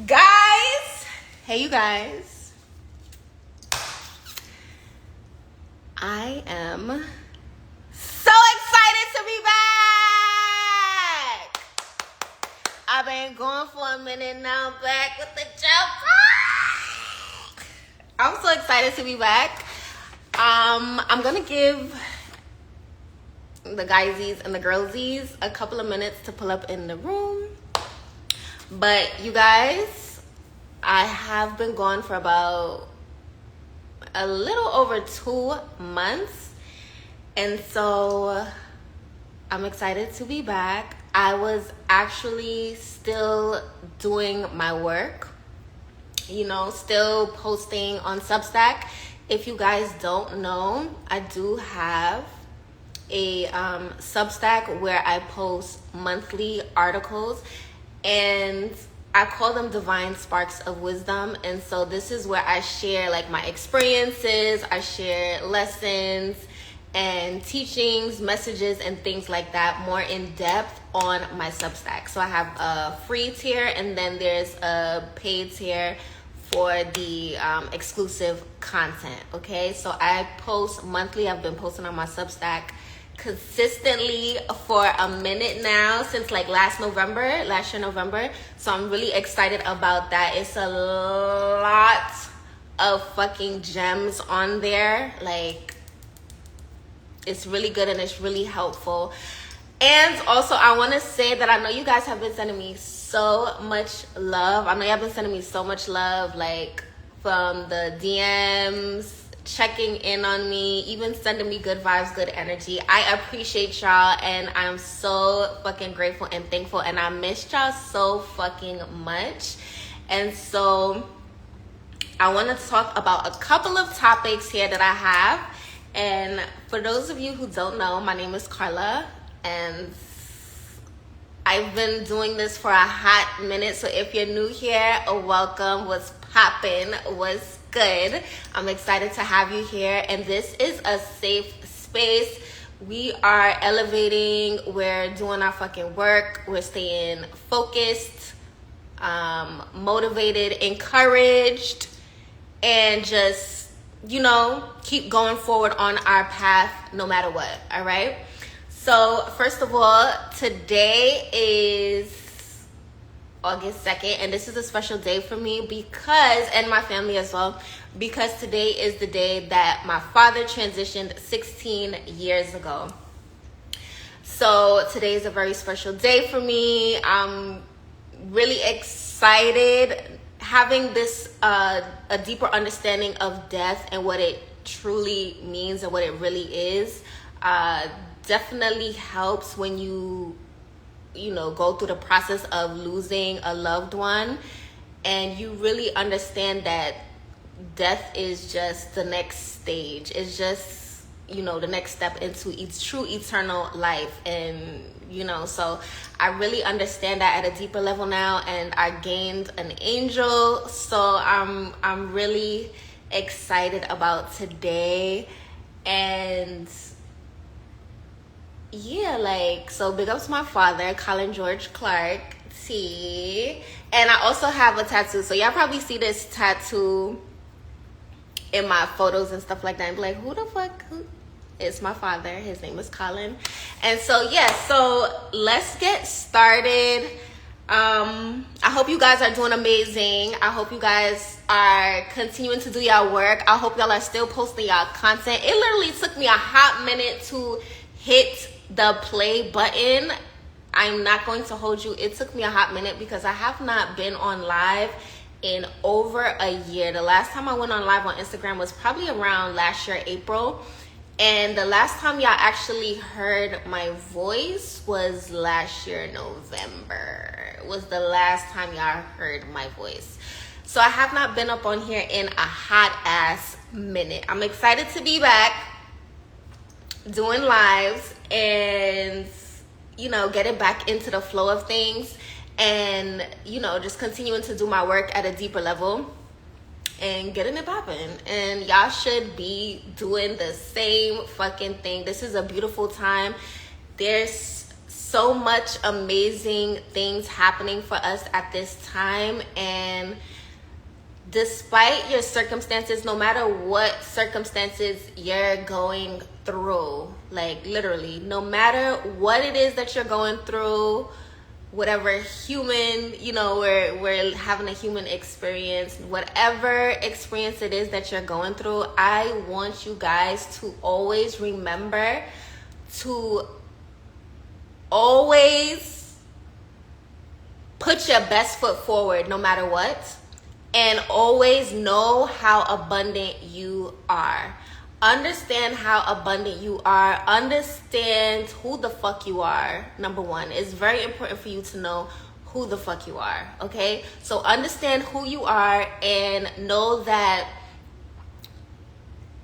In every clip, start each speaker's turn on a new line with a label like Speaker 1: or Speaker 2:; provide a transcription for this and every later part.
Speaker 1: Guys, hey you guys. I am so excited to be back. I've been gone for a minute now, back with the jump. I'm so excited to be back. I'm gonna give the guysies and the girlsies a couple of minutes to pull up in the room. But you guys, I have been gone for about a little over 2 months. And so I'm excited to be back. I was actually still doing my work, still posting on Substack. If you guys don't know, I do have a Substack where I post monthly articles, and I call them Divine Sparks of Wisdom. And so this is where I share like my experiences, I share lessons and teachings, messages, and things like that more in depth on my Substack. So I have a free tier, and then there's a paid tier for the exclusive content. Okay, so I post monthly. I've been posting on my Substack consistently for a minute now, since like last year November. So I'm really excited about that. It's a lot of fucking gems on there. Like, it's really good and it's really helpful. And also, I want to say that I know you guys have been sending me so much love. I know y'all been sending me so much love, like from the DMs, checking in on me, even sending me good vibes, good energy. I appreciate y'all, and I'm so fucking grateful and thankful, and I missed y'all so fucking much. And so I want to talk about a couple of topics here that I have. And for those of you who don't know, my name is Carla, and I've been doing this for a hot minute. So if you're new here, welcome. What's poppin'? What's good? I'm excited to have you here, and this is a safe space. We are elevating, we're doing our fucking work, we're staying focused, motivated, encouraged, and just, keep going forward on our path no matter what. All right. So first of all, today is August 2nd, and this is a special day for me and my family as well, because today is the day that my father transitioned 16 years ago. So today is a very special day for me. I'm really excited, having this a deeper understanding of death and what it truly means and what it really is. Definitely helps when you go through the process of losing a loved one, and you really understand that death is just the next stage. It's just, the next step into true eternal life. And, so I really understand that at a deeper level now, and I gained an angel. So I'm really excited about today. And yeah, so big up to my father, Colin George Clark T. And I also have a tattoo. So y'all probably see this tattoo in my photos and stuff like that, and be like, who the fuck? It's my father. His name is Colin. And so so let's get started. I hope you guys are doing amazing. I hope you guys are continuing to do y'all work. I hope y'all are still posting y'all content. It literally took me a hot minute to hit the play button. I'm not going to hold you. It took me a hot minute because I have not been on live in over a year. The last time I went on live on Instagram was probably around last year, April. And the last time y'all actually heard my voice was last year, November. Was the last time y'all heard my voice. So I have not been up on here in a hot ass minute. I'm excited to be back doing lives and, getting back into the flow of things, and, just continuing to do my work at a deeper level and getting it popping. And y'all should be doing the same fucking thing. This is a beautiful time. There's so much amazing things happening for us at this time. And despite your circumstances, no matter what circumstances you're going through, like literally, no matter what it is that you're going through, whatever human, we're having a human experience, whatever experience it is that you're going through, I want you guys to always remember to always put your best foot forward no matter what, and always know how abundant you are. Understand how abundant you are. Understand who the fuck you are. Number one, it's very important for you to know who the fuck you are, okay? So understand who you are and know that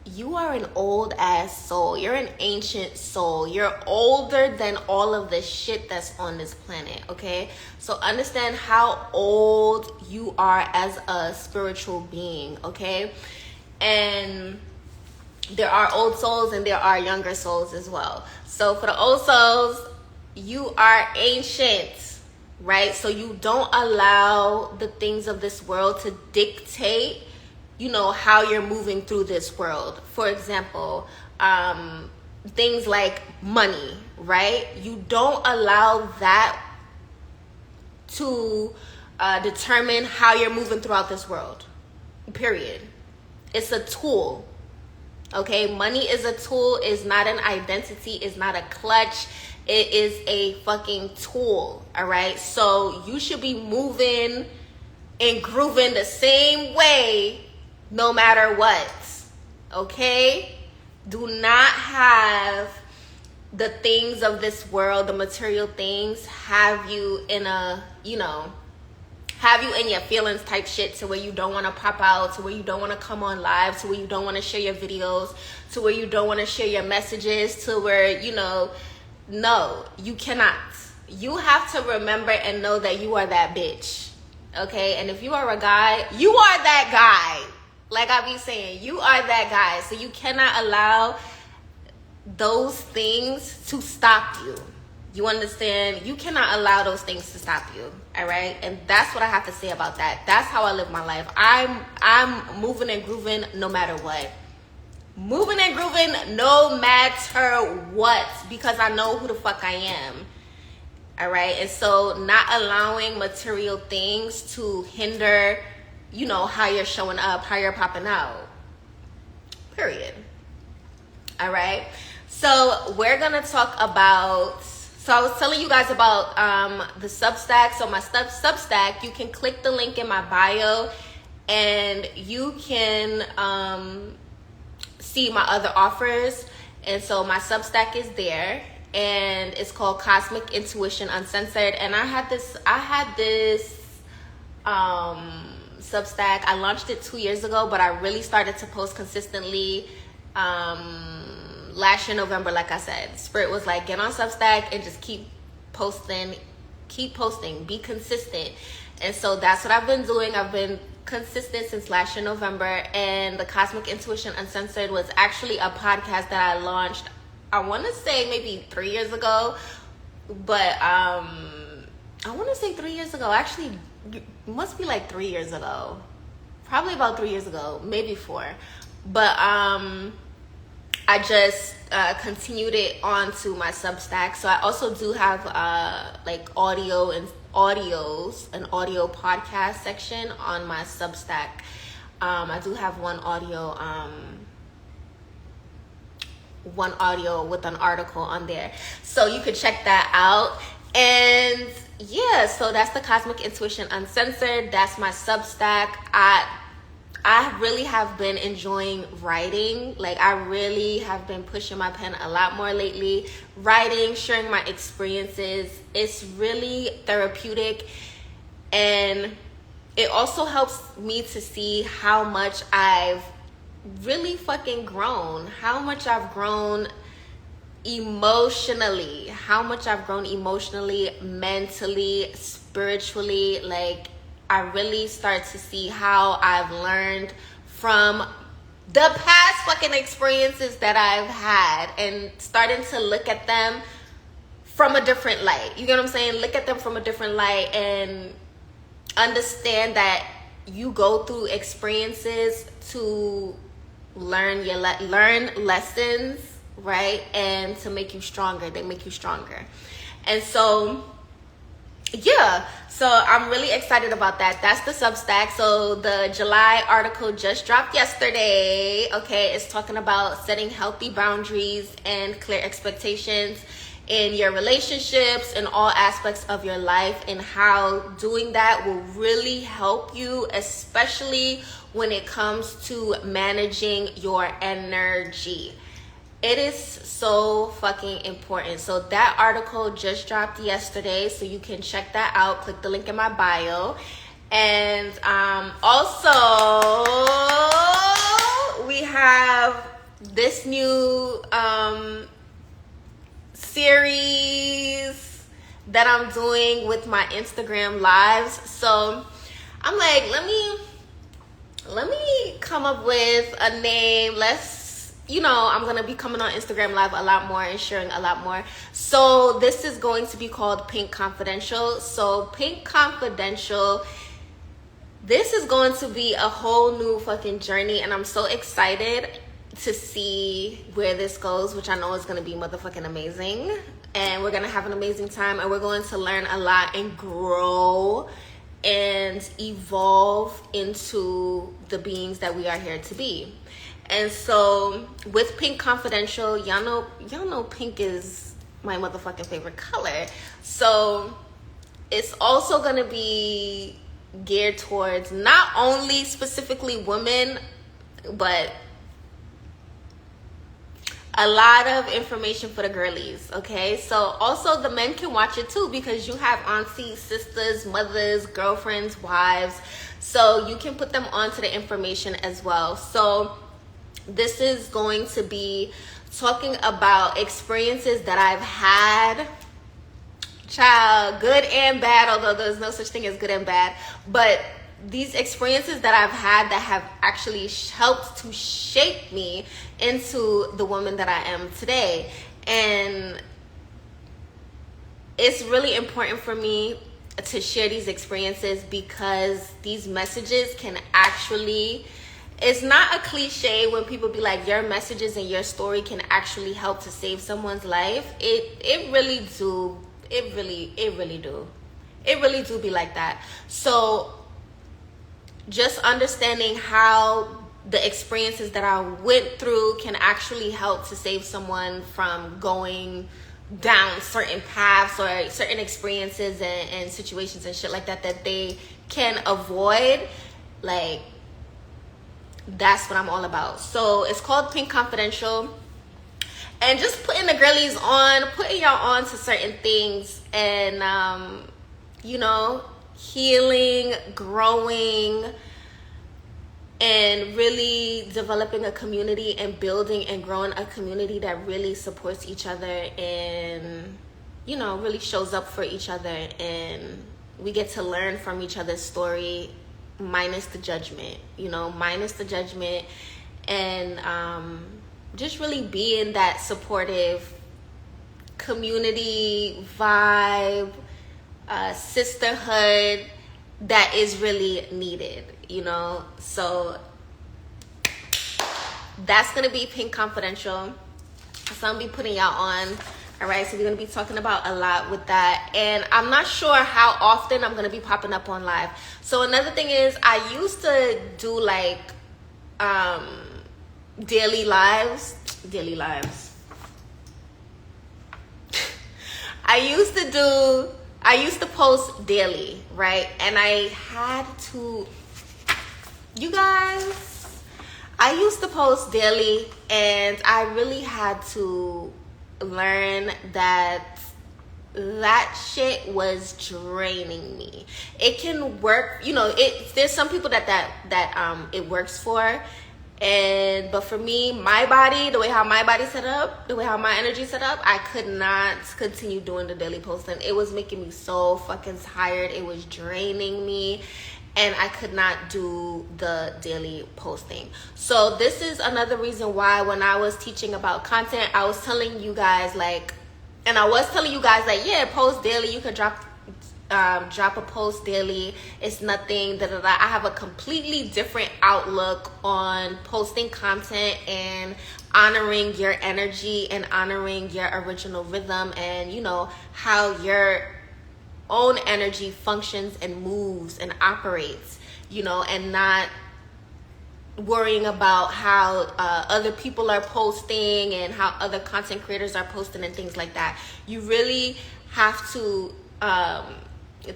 Speaker 1: you are an old ass soul. You're an ancient soul. You're older than all of the shit that's on this planet, okay? So understand how old you are as a spiritual being, okay? And there are old souls and there are younger souls as well. So for the old souls, you are ancient, right? So you don't allow the things of this world to dictate how you're moving through this world. For example, things like money, right? You don't allow that to determine how you're moving throughout this world, period. It's a tool, okay? Money is a tool, is not an identity, is not a clutch. It is a fucking tool, all right? So you should be moving and grooving the same way no matter what, okay? Do not have the things of this world, the material things, have you in a, have you in your feelings type shit to where you don't want to pop out, to where you don't want to come on live, to where you don't want to share your videos, to where you don't want to share your messages, to where, no, you cannot. You have to remember and know that you are that bitch, okay? And if you are a guy, you are that guy. Like I be saying, you are that guy. So you cannot allow those things to stop you. You understand? You cannot allow those things to stop you. All right? And that's what I have to say about that. That's how I live my life. I'm moving and grooving no matter what. Moving and grooving no matter what, because I know who the fuck I am. All right? And so not allowing material things to hinder how you're showing up, how you're popping out, period. All right, so we're gonna talk about, so I was telling you guys about the Substack. So my Substack, you can click the link in my bio and you can see my other offers. And so my Substack is there and it's called Cosmic Intuition Uncensored. And I had this Substack. I launched it 2 years ago, but I really started to post consistently last year, November. Like I said, Spirit was like, get on Substack and just keep posting, be consistent. And so that's what I've been doing. I've been consistent since last year, November. And the Cosmic Intuition Uncensored was actually a podcast that I launched, I want to say maybe 3 years ago, but I want to say 3 years ago. Actually, it must be like 3 years ago, probably about 3 years ago, maybe 4. But I just continued it onto my Substack. So I also do have like an audio podcast section on my Substack. I do have one audio with an article on there, so you could check that out. And yeah, so that's the Cosmic Intuition Uncensored. That's my Substack. I really have been enjoying writing. Like, I really have been pushing my pen a lot more lately. Writing, sharing my experiences. It's really therapeutic. And it also helps me to see how much I've really fucking grown. How much I've grown emotionally, mentally, spiritually. Like, I really start to see how I've learned from the past fucking experiences that I've had, and starting to look at them from a different light. You get what I'm saying? Look at them from a different light and understand that you go through experiences to learn lessons, right? And to make you stronger. They make you stronger. And so yeah, so I'm really excited about that. That's the Substack. So the July article just dropped yesterday. Okay, it's talking about setting healthy boundaries and clear expectations in your relationships and all aspects of your life, and how doing that will really help you, especially when it comes to managing your energy. It is so fucking important. So that article just dropped yesterday, so you can check that out. Click the link in my bio. And also, we have this new series that I'm doing with my Instagram lives. So I'm like, let me come up with a name. I'm going to be coming on Instagram Live a lot more and sharing a lot more. So this is going to be called Pink Confidential. So Pink Confidential, this is going to be a whole new fucking journey, and I'm so excited to see where this goes, which I know is going to be motherfucking amazing. And we're going to have an amazing time, and we're going to learn a lot and grow and evolve into the beings that we are here to be. And so with Pink Confidential, y'all know pink is my motherfucking favorite color. So it's also going to be geared towards not only specifically women, but a lot of information for the girlies, okay? So also the men can watch it too, because you have aunties, sisters, mothers, girlfriends, wives. So you can put them onto the information as well. So this is going to be talking about experiences that I've had, child, good and bad, although there's no such thing as good and bad. But these experiences that I've had that have actually helped to shape me into the woman that I am today. And it's really important for me to share these experiences, because these messages can actually, it's not a cliche when people be like, your messages and your story can actually help to save someone's life. It really do. It really do be like that. So just understanding how the experiences that I went through can actually help to save someone from going down certain paths or certain experiences and situations and shit like that they can avoid, like, that's what I'm all about. So it's called Pink Confidential, and just putting the girlies on, putting y'all on to certain things, and healing, growing, and really developing a community and building and growing a community that really supports each other and really shows up for each other, and we get to learn from each other's story, minus the judgment, and just really being that supportive community vibe, sisterhood that is really needed, So that's gonna be Pink Confidential. So I'm gonna be putting y'all on. All right, so we're gonna be talking about a lot with that, and I'm not sure how often I'm gonna be popping up on live. So another thing is, I used to do like daily lives. I used to post daily, right? And I used to post daily, and I really had to learn that shit was draining me. It can work, there's some people that it works for, but for me, my body, the way how my body set up, the way how my energy set up, I could not continue doing the daily posting. It was making me so fucking tired. It was draining me, and I could not do the daily posting. So this is another reason why when I was teaching about content, I was telling you guys, like, And I was telling you guys that, yeah, post daily. You could drop a post daily. It's nothing. I have a completely different outlook on posting content and honoring your energy and honoring your original rhythm, and you know how your own energy functions and moves and operates, you know, and not worrying about how other people are posting and how other content creators are posting and things like that. You really have to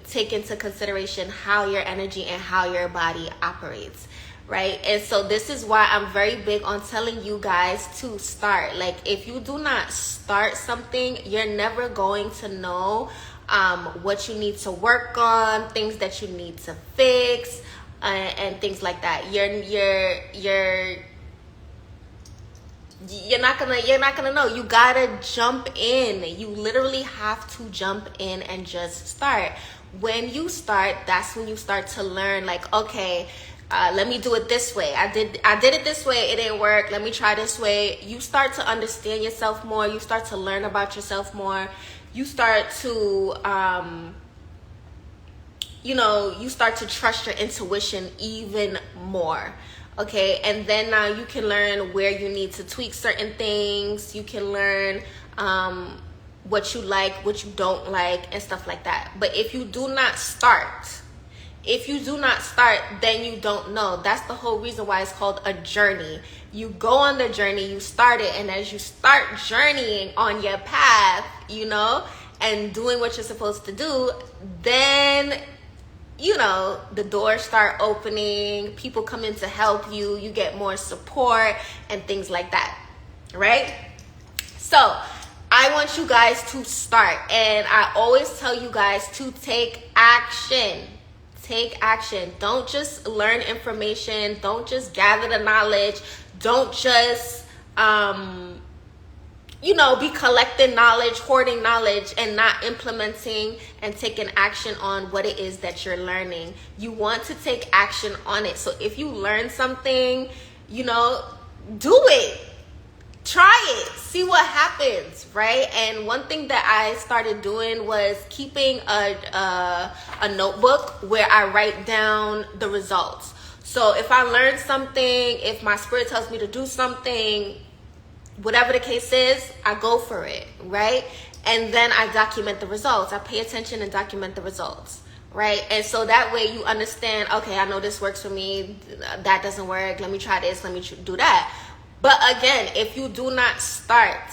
Speaker 1: take into consideration how your energy and how your body operates, right? And so this is why I'm very big on telling you guys to start. Like, if you do not start something, you're never going to know what you need to work on, things that you need to fix, and things like that. You're not gonna know. You gotta jump in. You literally have to jump in and just start. When you start, that's when you start to learn, like, okay, let me do it this way. I did it this way, it didn't work, let me try this way. You start to understand yourself more. You start to learn about yourself more. You start to you start to trust your intuition even more. Okay, and then now you can learn where you need to tweak certain things. You can learn what you like, what you don't like, and stuff like that. But if you do not start, then you don't know. That's the whole reason why it's called a journey. You go on the journey, you start it, and as you start journeying on your path, you know, and doing what you're supposed to do, then you know, the doors start opening, people come in to help you, you get more support and things like that, right? So I want you guys to start, and I always tell you guys to take action. Take action. Don't just learn information. Don't just gather the knowledge. Don't just be collecting knowledge, hoarding knowledge, and not implementing and taking action on what it is that you're learning. You want to take action on it. So if you learn something, do it. Try it. See what happens, right? And one thing that I started doing was keeping a notebook where I write down the results. So if I learn something, if my spirit tells me to do something, whatever the case is, I go for it, right? And then I document the results. I pay attention and document the results, right? And so that way you understand, okay, I know this works for me, that doesn't work, let me try this, let me do that. But again, if you do not start,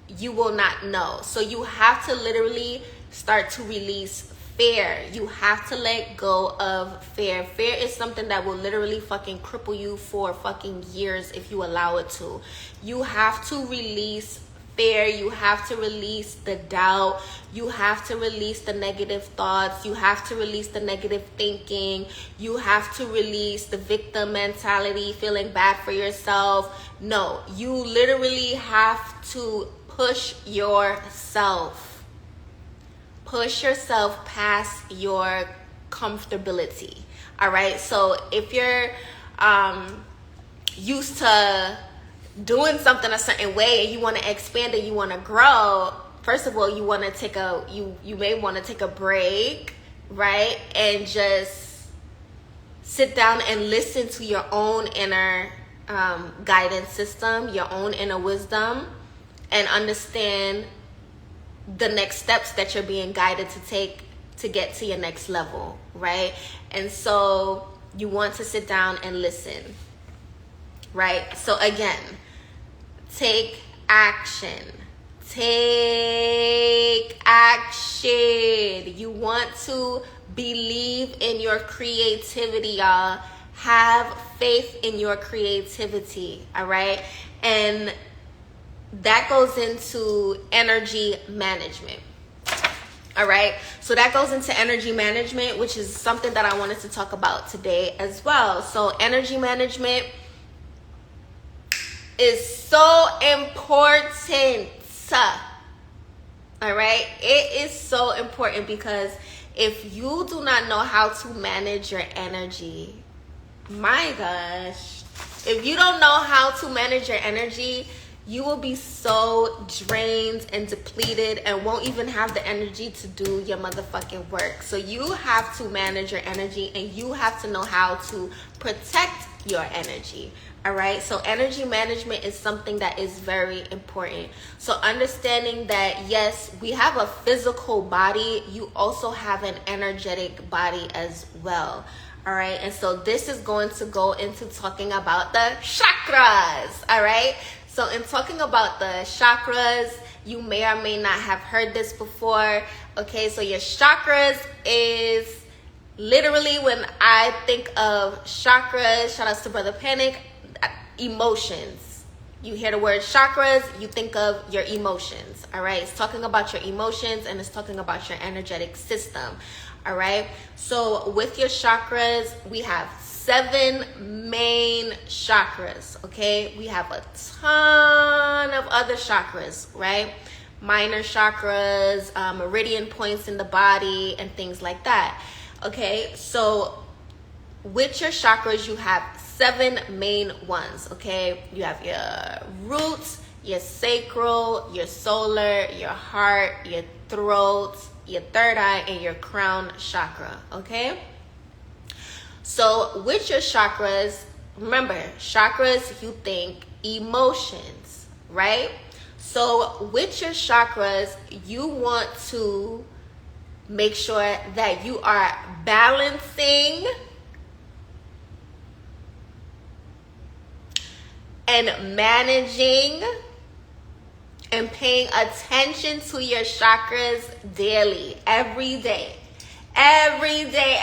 Speaker 1: you will not know. So you have to literally start to release fear. You have to let go of fear. Fear is something that will literally fucking cripple you for fucking years if you allow it to. You have to release fear. You have to release the doubt. You have to release the negative thoughts. You have to release the negative thinking. You have to release the victim mentality, feeling bad for yourself. No, you literally have to push yourself. Push yourself past your comfortability. All right. So if you're used to doing something a certain way and you want to expand it, you want to grow, first of all, you want to take you may want to take a break, right? And just sit down and listen to your own inner guidance system, your own inner wisdom, and understand the next steps that you're being guided to take to get to your next level, right? And so you want to sit down and listen, right? So again, take action. Take action. You want to believe in your creativity, y'all. Have faith in your creativity, all right? And that goes into energy management. All right. So that goes into energy management, which is something that I wanted to talk about today as well. So energy management is so important. All right. It is so important because if you do not know how to manage your energy, my gosh, if you don't know how to manage your energy, you will be so drained and depleted and won't even have the energy to do your motherfucking work. So you have to manage your energy, and you have to know how to protect your energy. All right, so energy management is something that is very important. So understanding that, yes, we have a physical body, you also have an energetic body as well. All right, and so this is going to go into talking about the chakras. All right, so in talking about the chakras, you may or may not have heard this before. Okay, so your chakras is literally, when I think of chakras, shout outs to Brother Panic, emotions. You hear the word chakras, you think of your emotions. All right, it's talking about your emotions, and it's talking about your energetic system. All right, so with your chakras, we have 7 main chakras. Okay, we have a ton of other chakras, right? Minor chakras, meridian points in the body, and things like that. Okay, so with your chakras, you have 7 main ones. Okay, you have your roots, your sacral, your solar, your heart, your throat, your third eye, and your crown chakra. Okay, so with your chakras, remember, chakras, you think emotions, right? So with your chakras, you want to make sure that you are balancing and managing and paying attention to your chakras daily, every day. Every day,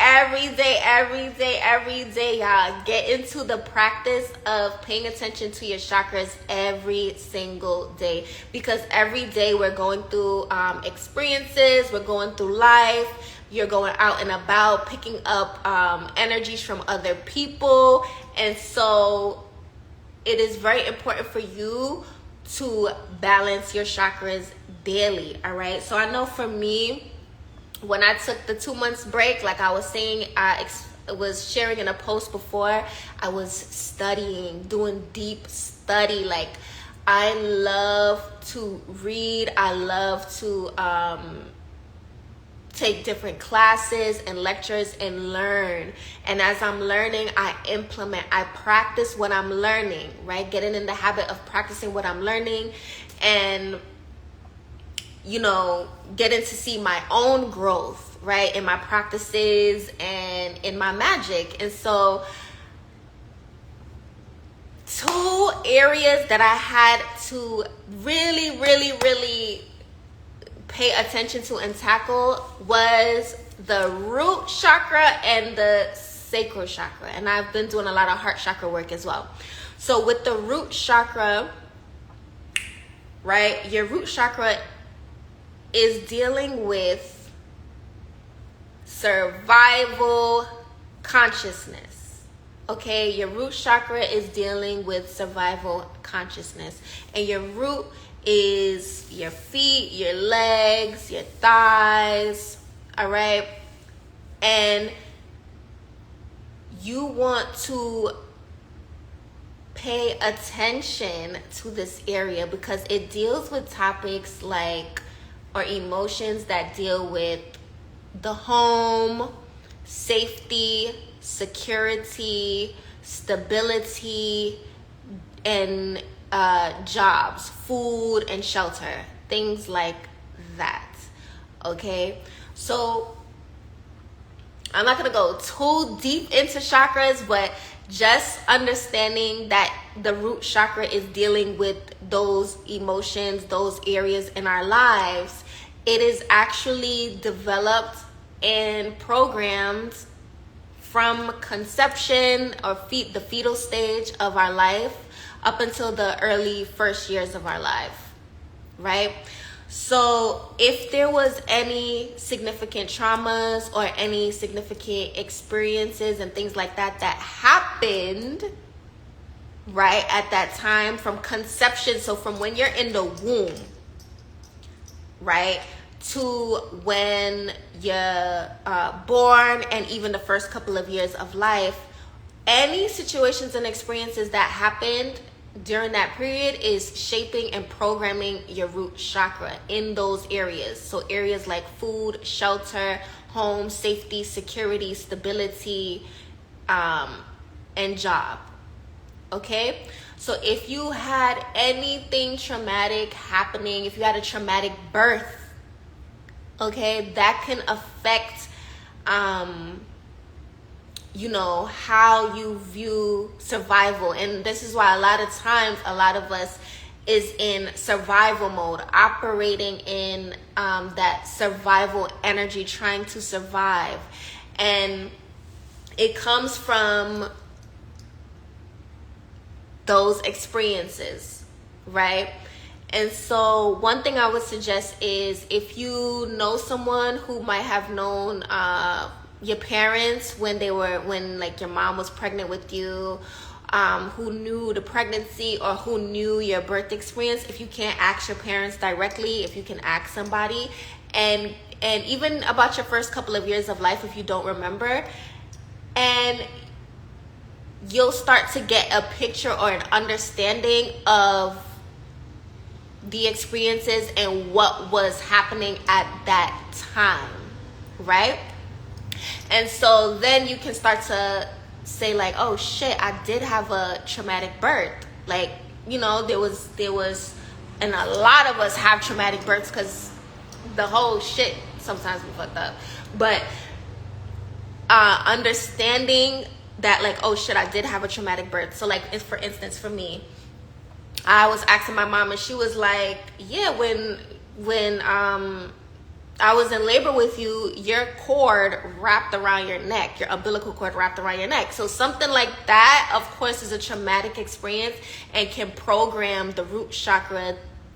Speaker 1: y'all. Get into the practice of paying attention to your chakras every single day, because every day we're going through experiences, we're going through life, you're going out and about, picking up energies from other people, and so it is very important for you to balance your chakras daily. All right, so I know for me, when I took the 2 months break, like I was saying, I was sharing in a post before, I was studying, doing deep study. Like, I love to read, I love to take different classes and lectures and learn. And as I'm learning, I implement, I practice what I'm learning, right? Getting in the habit of practicing what I'm learning, and getting to see my own growth, right, in my practices and in my magic. And so 2 areas that I had to really pay attention to and tackle was the root chakra and the sacral chakra. And I've been doing a lot of heart chakra work as well. So with the root chakra, right, your root chakra is dealing with survival consciousness. Okay, your root chakra is dealing with survival consciousness, and your root is your feet, your legs, your thighs. All right, and you want to pay attention to this area because it deals with topics like, or emotions that deal with the home, safety, security, stability, and jobs, food and shelter, things like that. Okay, so I'm not gonna go too deep into chakras, but just understanding that the root chakra is dealing with those emotions, those areas in our lives. It is actually developed and programmed from conception or the fetal stage of our life up until the early first years of our life, right? So if there was any significant traumas or any significant experiences and things like that that happened, right, at that time from conception, so from when you're in the womb, right, to when you're born and even the first couple of years of life, any situations and experiences that happened during that period is shaping and programming your root chakra in those areas. So areas like food, shelter, home, safety, security, stability, and job. Okay? So if you had anything traumatic happening, if you had a traumatic birth, okay, that can affect how you view survival. And this is why a lot of times a lot of us is in survival mode, operating in that survival energy, trying to survive. And it comes from those experiences, right? And so one thing I would suggest is, if you know someone who might have known your parents when like your mom was pregnant with you, who knew the pregnancy or who knew your birth experience, if you can't ask your parents directly, if you can ask somebody, and even about your first couple of years of life if you don't remember, and you'll start to get a picture or an understanding of the experiences and what was happening at that time, right? And so then you can start to say like, oh shit, I did have a traumatic birth. Like, there was, and a lot of us have traumatic births because the whole shit, sometimes we fucked up. But understanding that, like, oh shit, I did have a traumatic birth. So like, for instance, for me, I was asking my mom, and she was like, yeah, when I was in labor with you, your cord wrapped around your neck, your umbilical cord wrapped around your neck. So something like that, of course, is a traumatic experience and can program the root chakra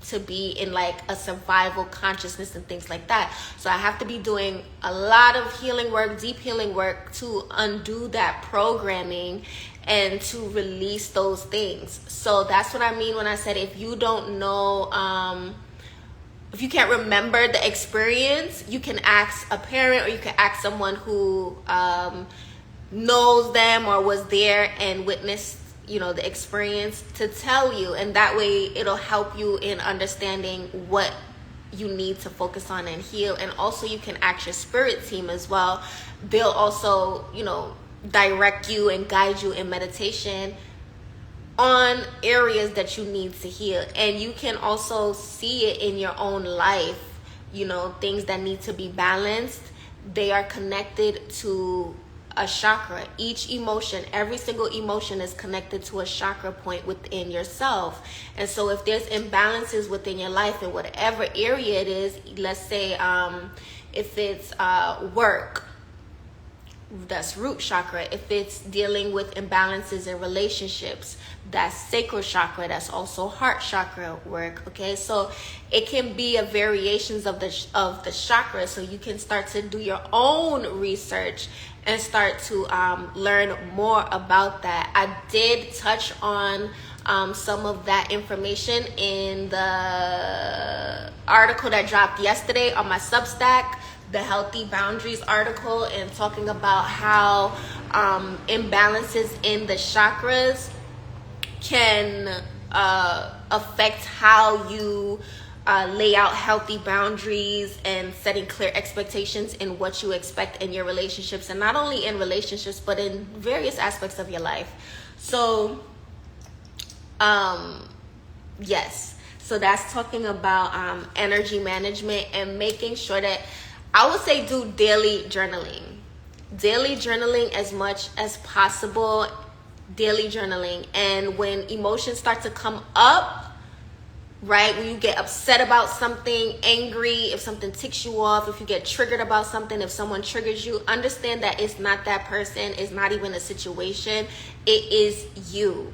Speaker 1: to be in like a survival consciousness and things like that. So I have to be doing a lot of healing work, deep healing work, to undo that programming and to release those things. So that's what I mean when I said, if you don't know, if you can't remember the experience, you can ask a parent, or you can ask someone who knows them or was there and witnessed, the experience, to tell you. And that way it'll help you in understanding what you need to focus on and heal. And also you can ask your spirit team as well. They'll also, direct you and guide you in meditation on areas that you need to heal. And you can also see it in your own life, things that need to be balanced. They are connected to a chakra. Each emotion, every single emotion, is connected to a chakra point within yourself. And so if there's imbalances within your life in whatever area it is, let's say if it's work, that's root chakra. If it's dealing with imbalances in relationships, that's sacral chakra. That's also heart chakra work. Okay, so it can be a variations of the chakra. So you can start to do your own research and start to learn more about that. I did touch on some of that information in the article that dropped yesterday on my Substack, the Healthy Boundaries article, and talking about how imbalances in the chakras can affect how you lay out healthy boundaries and setting clear expectations in what you expect in your relationships, and not only in relationships but in various aspects of your life. So yes, so that's talking about energy management and making sure that, I would say, do daily journaling as much as possible. Daily journaling. And when emotions start to come up, right, when you get upset about something, angry, if something ticks you off, if you get triggered about something, if someone triggers you, understand that it's not that person, it's not even a situation, it is you.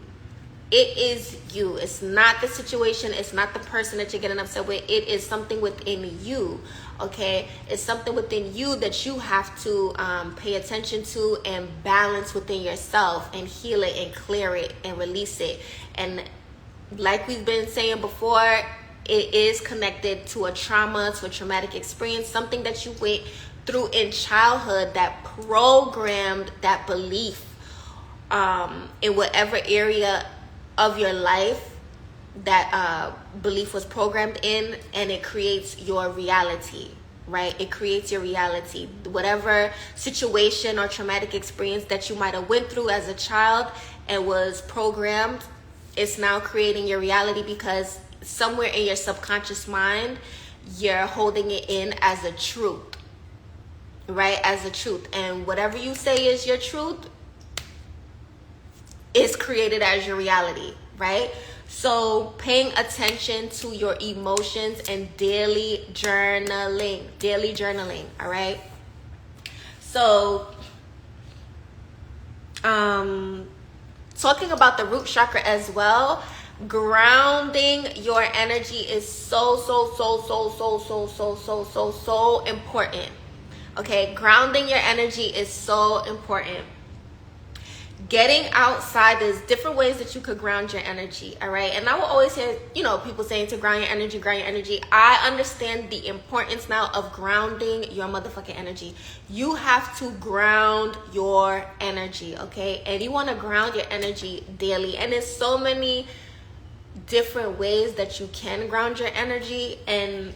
Speaker 1: It is you. It's not the situation, it's not the person that you're getting upset with. It is something within you. Okay, it's something within you that you have to pay attention to and balance within yourself, and heal it and clear it and release it. And like we've been saying before, it is connected to a trauma, to a traumatic experience, something that you went through in childhood that programmed that belief in whatever area of your life that belief was programmed in, and it creates your reality, right? It creates your reality. Whatever situation or traumatic experience that you might have went through as a child and was programmed, it's now creating your reality, because somewhere in your subconscious mind, you're holding it in as a truth, right? As a truth. And whatever you say is your truth is created as your reality, right? So paying attention to your emotions and daily journaling, all right? So talking about the root chakra as well, grounding your energy is so important. Okay, grounding your energy is so important. Getting outside, there's different ways that you could ground your energy, all right? And I will always hear, people saying to ground your energy. I understand the importance now of grounding your motherfucking energy. You have to ground your energy, okay? And you want to ground your energy daily. And there's so many different ways that you can ground your energy, and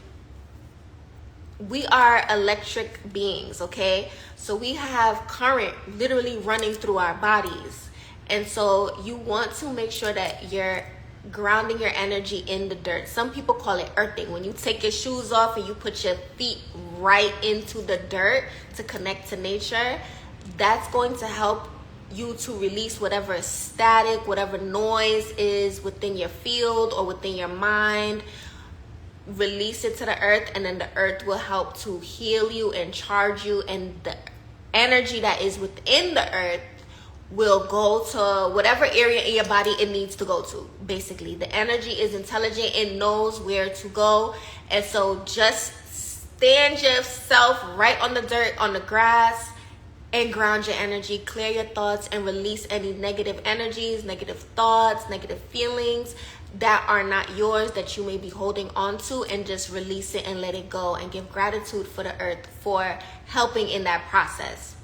Speaker 1: we are electric beings, okay? So we have current literally running through our bodies. And so you want to make sure that you're grounding your energy in the dirt. Some people call it earthing. When you take your shoes off and you put your feet right into the dirt to connect to nature, that's going to help you to release whatever static, whatever noise is within your field or within your mind. Release it to the earth, and then the earth will help to heal you and charge you, and the energy that is within the earth will go to whatever area in your body it needs to go to. Basically, the energy is intelligent, it knows where to go. And so just stand yourself right on the dirt, on the grass, and ground your energy. Clear your thoughts and release any negative energies, negative thoughts, negative feelings that are not yours, that you may be holding on to, and just release it and let it go, and give gratitude for the earth for helping in that process,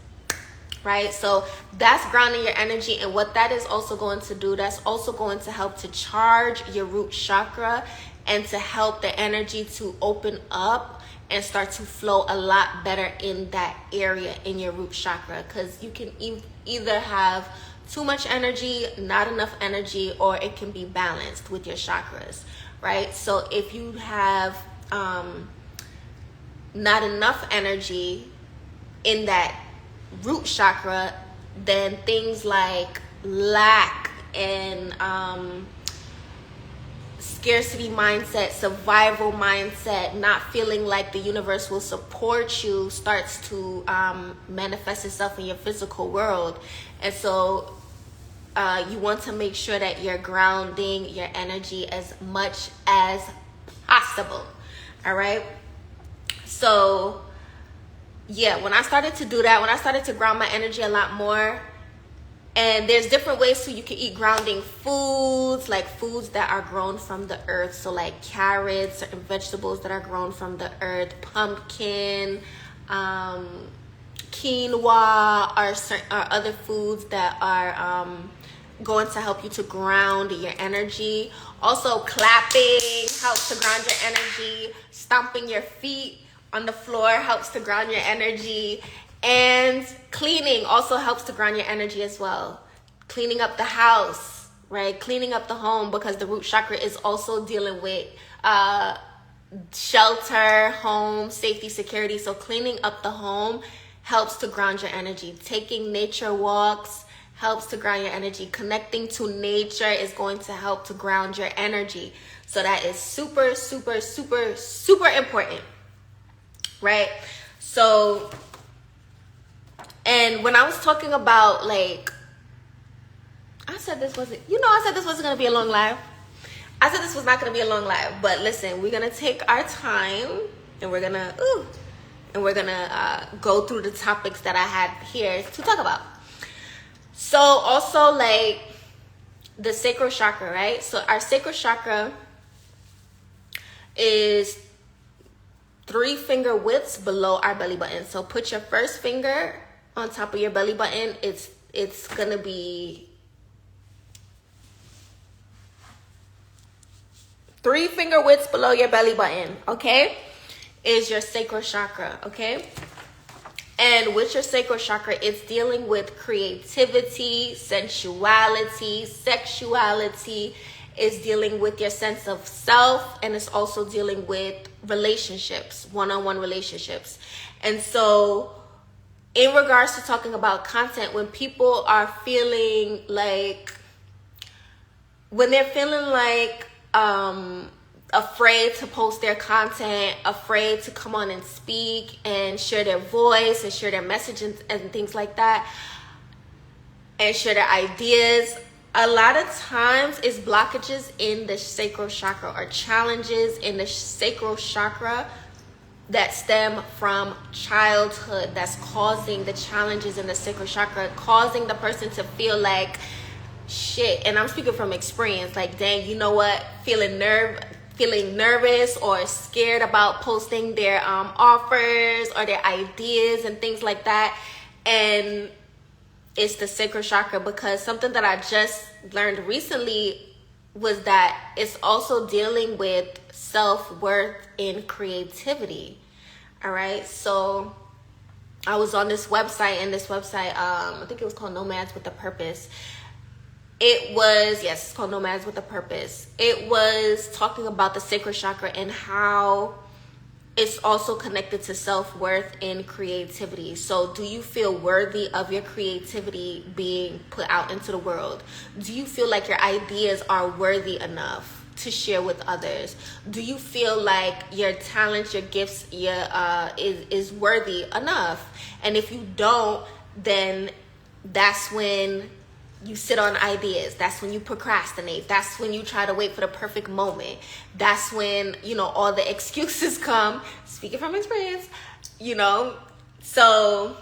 Speaker 1: right? So that's grounding your energy. And what that is also going to do, that's also going to help to charge your root chakra and to help the energy to open up and start to flow a lot better in that area in your root chakra, because you can either have too much energy, not enough energy, or it can be balanced with your chakras, right? So if you have not enough energy in that root chakra, then things like lack and scarcity mindset, survival mindset, not feeling like the universe will support you starts to manifest itself in your physical world. And so you want to make sure that you're grounding your energy as much as possible. All right. So yeah, when I started to do that, when I started to ground my energy a lot more, and there's different ways too. You can eat grounding foods, like foods that are grown from the earth. So like carrots, certain vegetables that are grown from the earth, pumpkin, quinoa, are other foods that are going to help you to ground your energy. Also, clapping helps to ground your energy. Stomping your feet on the floor helps to ground your energy. And cleaning also helps to ground your energy as well. Cleaning up the house, right? Cleaning up the home, because the root chakra is also dealing with shelter, home, safety, security. So cleaning up the home helps to ground your energy. Taking nature walks helps to ground your energy. Connecting to nature is going to help to ground your energy. So that is super important, right? So, and when I was talking about, like, I said this wasn't going to be a long live. I said this was not going to be a long live, but listen, we're going to take our time, and we're going to go through the topics that I had here to talk about. So also, like, the sacral chakra, right? So our sacral chakra is 3 finger widths below our belly button. So put your first finger on top of your belly button. It's gonna be 3 finger widths below your belly button, okay, is your sacral chakra, okay? And with your sacral chakra, it's dealing with creativity, sensuality, sexuality. It's dealing with your sense of self, and it's also dealing with relationships, one-on-one relationships. And so in regards to talking about content, when people are feeling like, when they're feeling like afraid to post their content, afraid to come on and speak and share their voice and share their messages and things like that, and share their ideas, a lot of times it's blockages in the sacral chakra or challenges in the sacral chakra that stem from childhood, that's causing the challenges in the sacral chakra, causing the person to feel like shit. And I'm speaking from experience, like, dang, you know what, feeling nervous or scared about posting their offers or their ideas and things like that. And it's the sacral chakra, because something that I just learned recently was that it's also dealing with self-worth in creativity. All right, so I was on this website, and this website, I think it was called Nomads with a Purpose. It was, yes, it's called Nomads with a Purpose. It was talking about the sacral chakra and how it's also connected to self-worth in creativity. So do you feel worthy of your creativity being put out into the world? Do you feel like your ideas are worthy enough to share with others? Do you feel like your talents, your gifts, is worthy enough? And if you don't, then that's when you sit on ideas. That's when you procrastinate. That's when you try to wait for the perfect moment. That's when, all the excuses come. Speaking from experience, So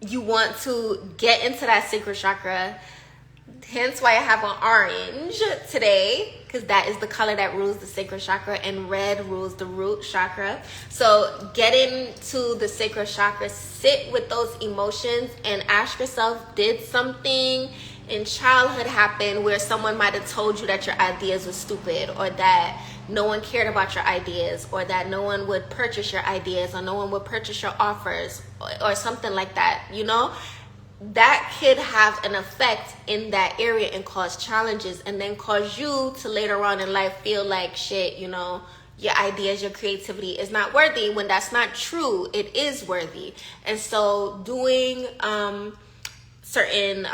Speaker 1: you want to get into that sacral chakra. Hence why I have on orange today, because that is the color that rules the sacral chakra, and red rules the root chakra. So get into the sacral chakra, sit with those emotions, and ask yourself, did something in childhood happen where someone might have told you that your ideas were stupid, or that no one cared about your ideas, or that no one would purchase your ideas, or no one would purchase your offers, or something like that, That could have an effect in that area and cause challenges, and then cause you to later on in life feel like shit, your ideas, your creativity is not worthy, when that's not true. It is worthy. And so doing certain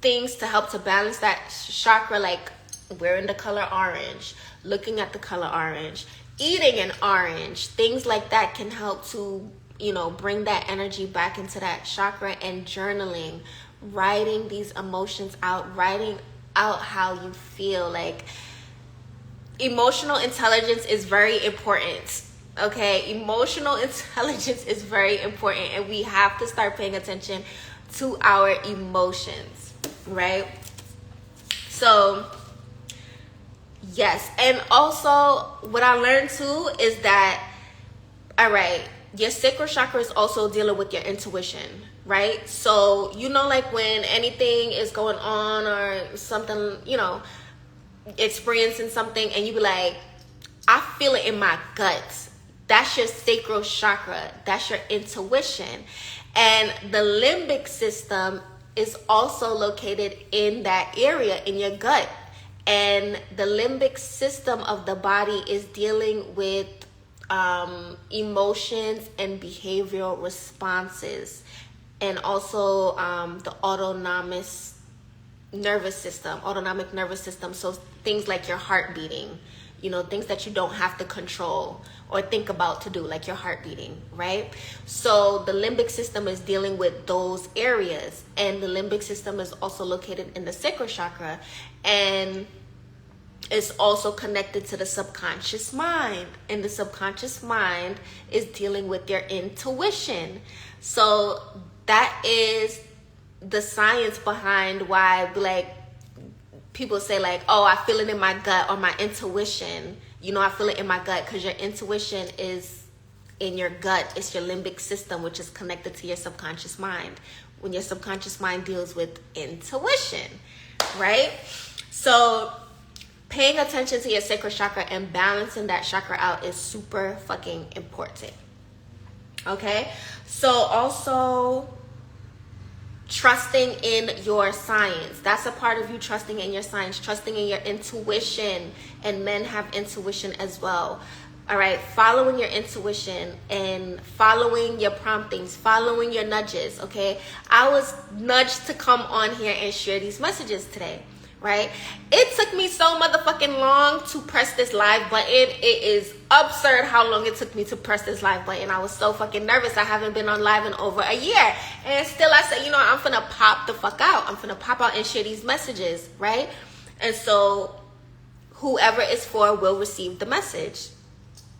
Speaker 1: things to help to balance that chakra, like wearing the color orange, looking at the color orange, eating an orange, things like that can help to bring that energy back into that chakra. And journaling, writing these emotions out, writing out how you feel. Like, emotional intelligence is very important, okay? Emotional intelligence is very important, and we have to start paying attention to our emotions, right? So, yes. And also, what I learned too is that, all right, your sacral chakra is also dealing with your intuition, right? So, like when anything is going on or something, experiencing something, and you be like, I feel it in my guts. That's your sacral chakra. That's your intuition. And the limbic system is also located in that area, in your gut. And the limbic system of the body is dealing with emotions and behavioral responses, and also the autonomic nervous system. So things like your heart beating, things that you don't have to control or think about to do, like your heart beating, right? So the limbic system is dealing with those areas, and the limbic system is also located in the sacral chakra, and it's also connected to the subconscious mind, and the subconscious mind is dealing with your intuition. So that is the science behind why, like, people say like, oh, I feel it in my gut, or my intuition. I feel it in my gut, because your intuition is in your gut. It's your limbic system, which is connected to your subconscious mind, when your subconscious mind deals with intuition, right? So paying attention to your sacral chakra and balancing that chakra out is super fucking important. Okay? So also trusting in your science. That's a part of you trusting in your science, trusting in your intuition. And men have intuition as well. All right, following your intuition and following your promptings, following your nudges, okay? I was nudged to come on here and share these messages today, right? It took me so motherfucking long to press this live button. It is absurd how long it took me to press this live button. I was so fucking nervous. I haven't been on live in over a year. And still I said, you know, I'm finna pop the fuck out. I'm finna pop out and share these messages, right? And so whoever it's for will receive the message.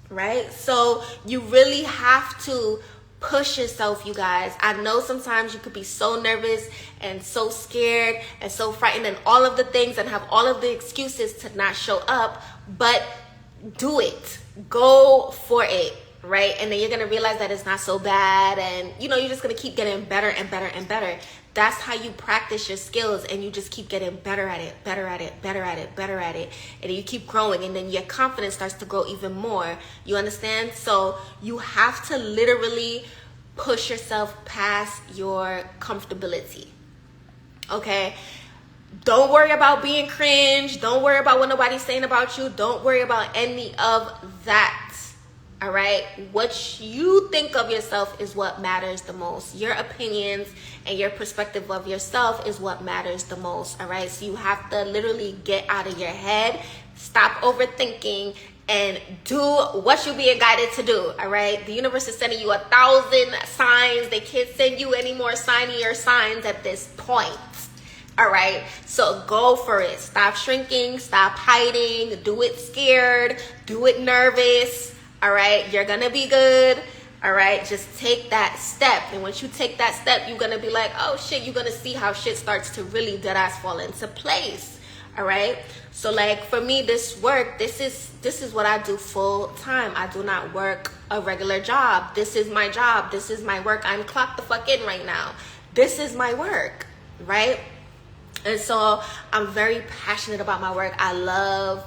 Speaker 1: Right? So you really have to push yourself, you guys. I know sometimes you could be so nervous and so scared and so frightened and all of the things and have all of the excuses to not show up, but do it. Go for it, right? And then you're going to realize that it's not so bad, and you know, you're just going to keep getting better and better and better. That's how you practice your skills, and you just keep getting better at it, better at it, better at it, better at it. And you keep growing, and then your confidence starts to grow even more. You understand? So you have to literally push yourself past your comfortability. Okay? Don't worry about being cringe. Don't worry about what nobody's saying about you. Don't worry about any of that. All right, what you think of yourself is what matters the most. Your opinions and your perspective of yourself is what matters the most. All right, so you have to literally get out of your head, stop overthinking, and do what you're being guided to do. All right, the universe is sending you 1,000 signs. They can't send you any more signier signs at this point. All right, so go for it. Stop shrinking, stop hiding, do it scared, do it nervous. All right, you're gonna be good. All right, just take that step. And once you take that step, you're gonna be like, oh shit, you're gonna see how shit starts to really dead ass fall into place. All right, so like for me, this is what I do full time. I do not work a regular job. This is my job. This is my work. I'm clocked the fuck in right now. This is my work, right? And so I'm very passionate about my work. I love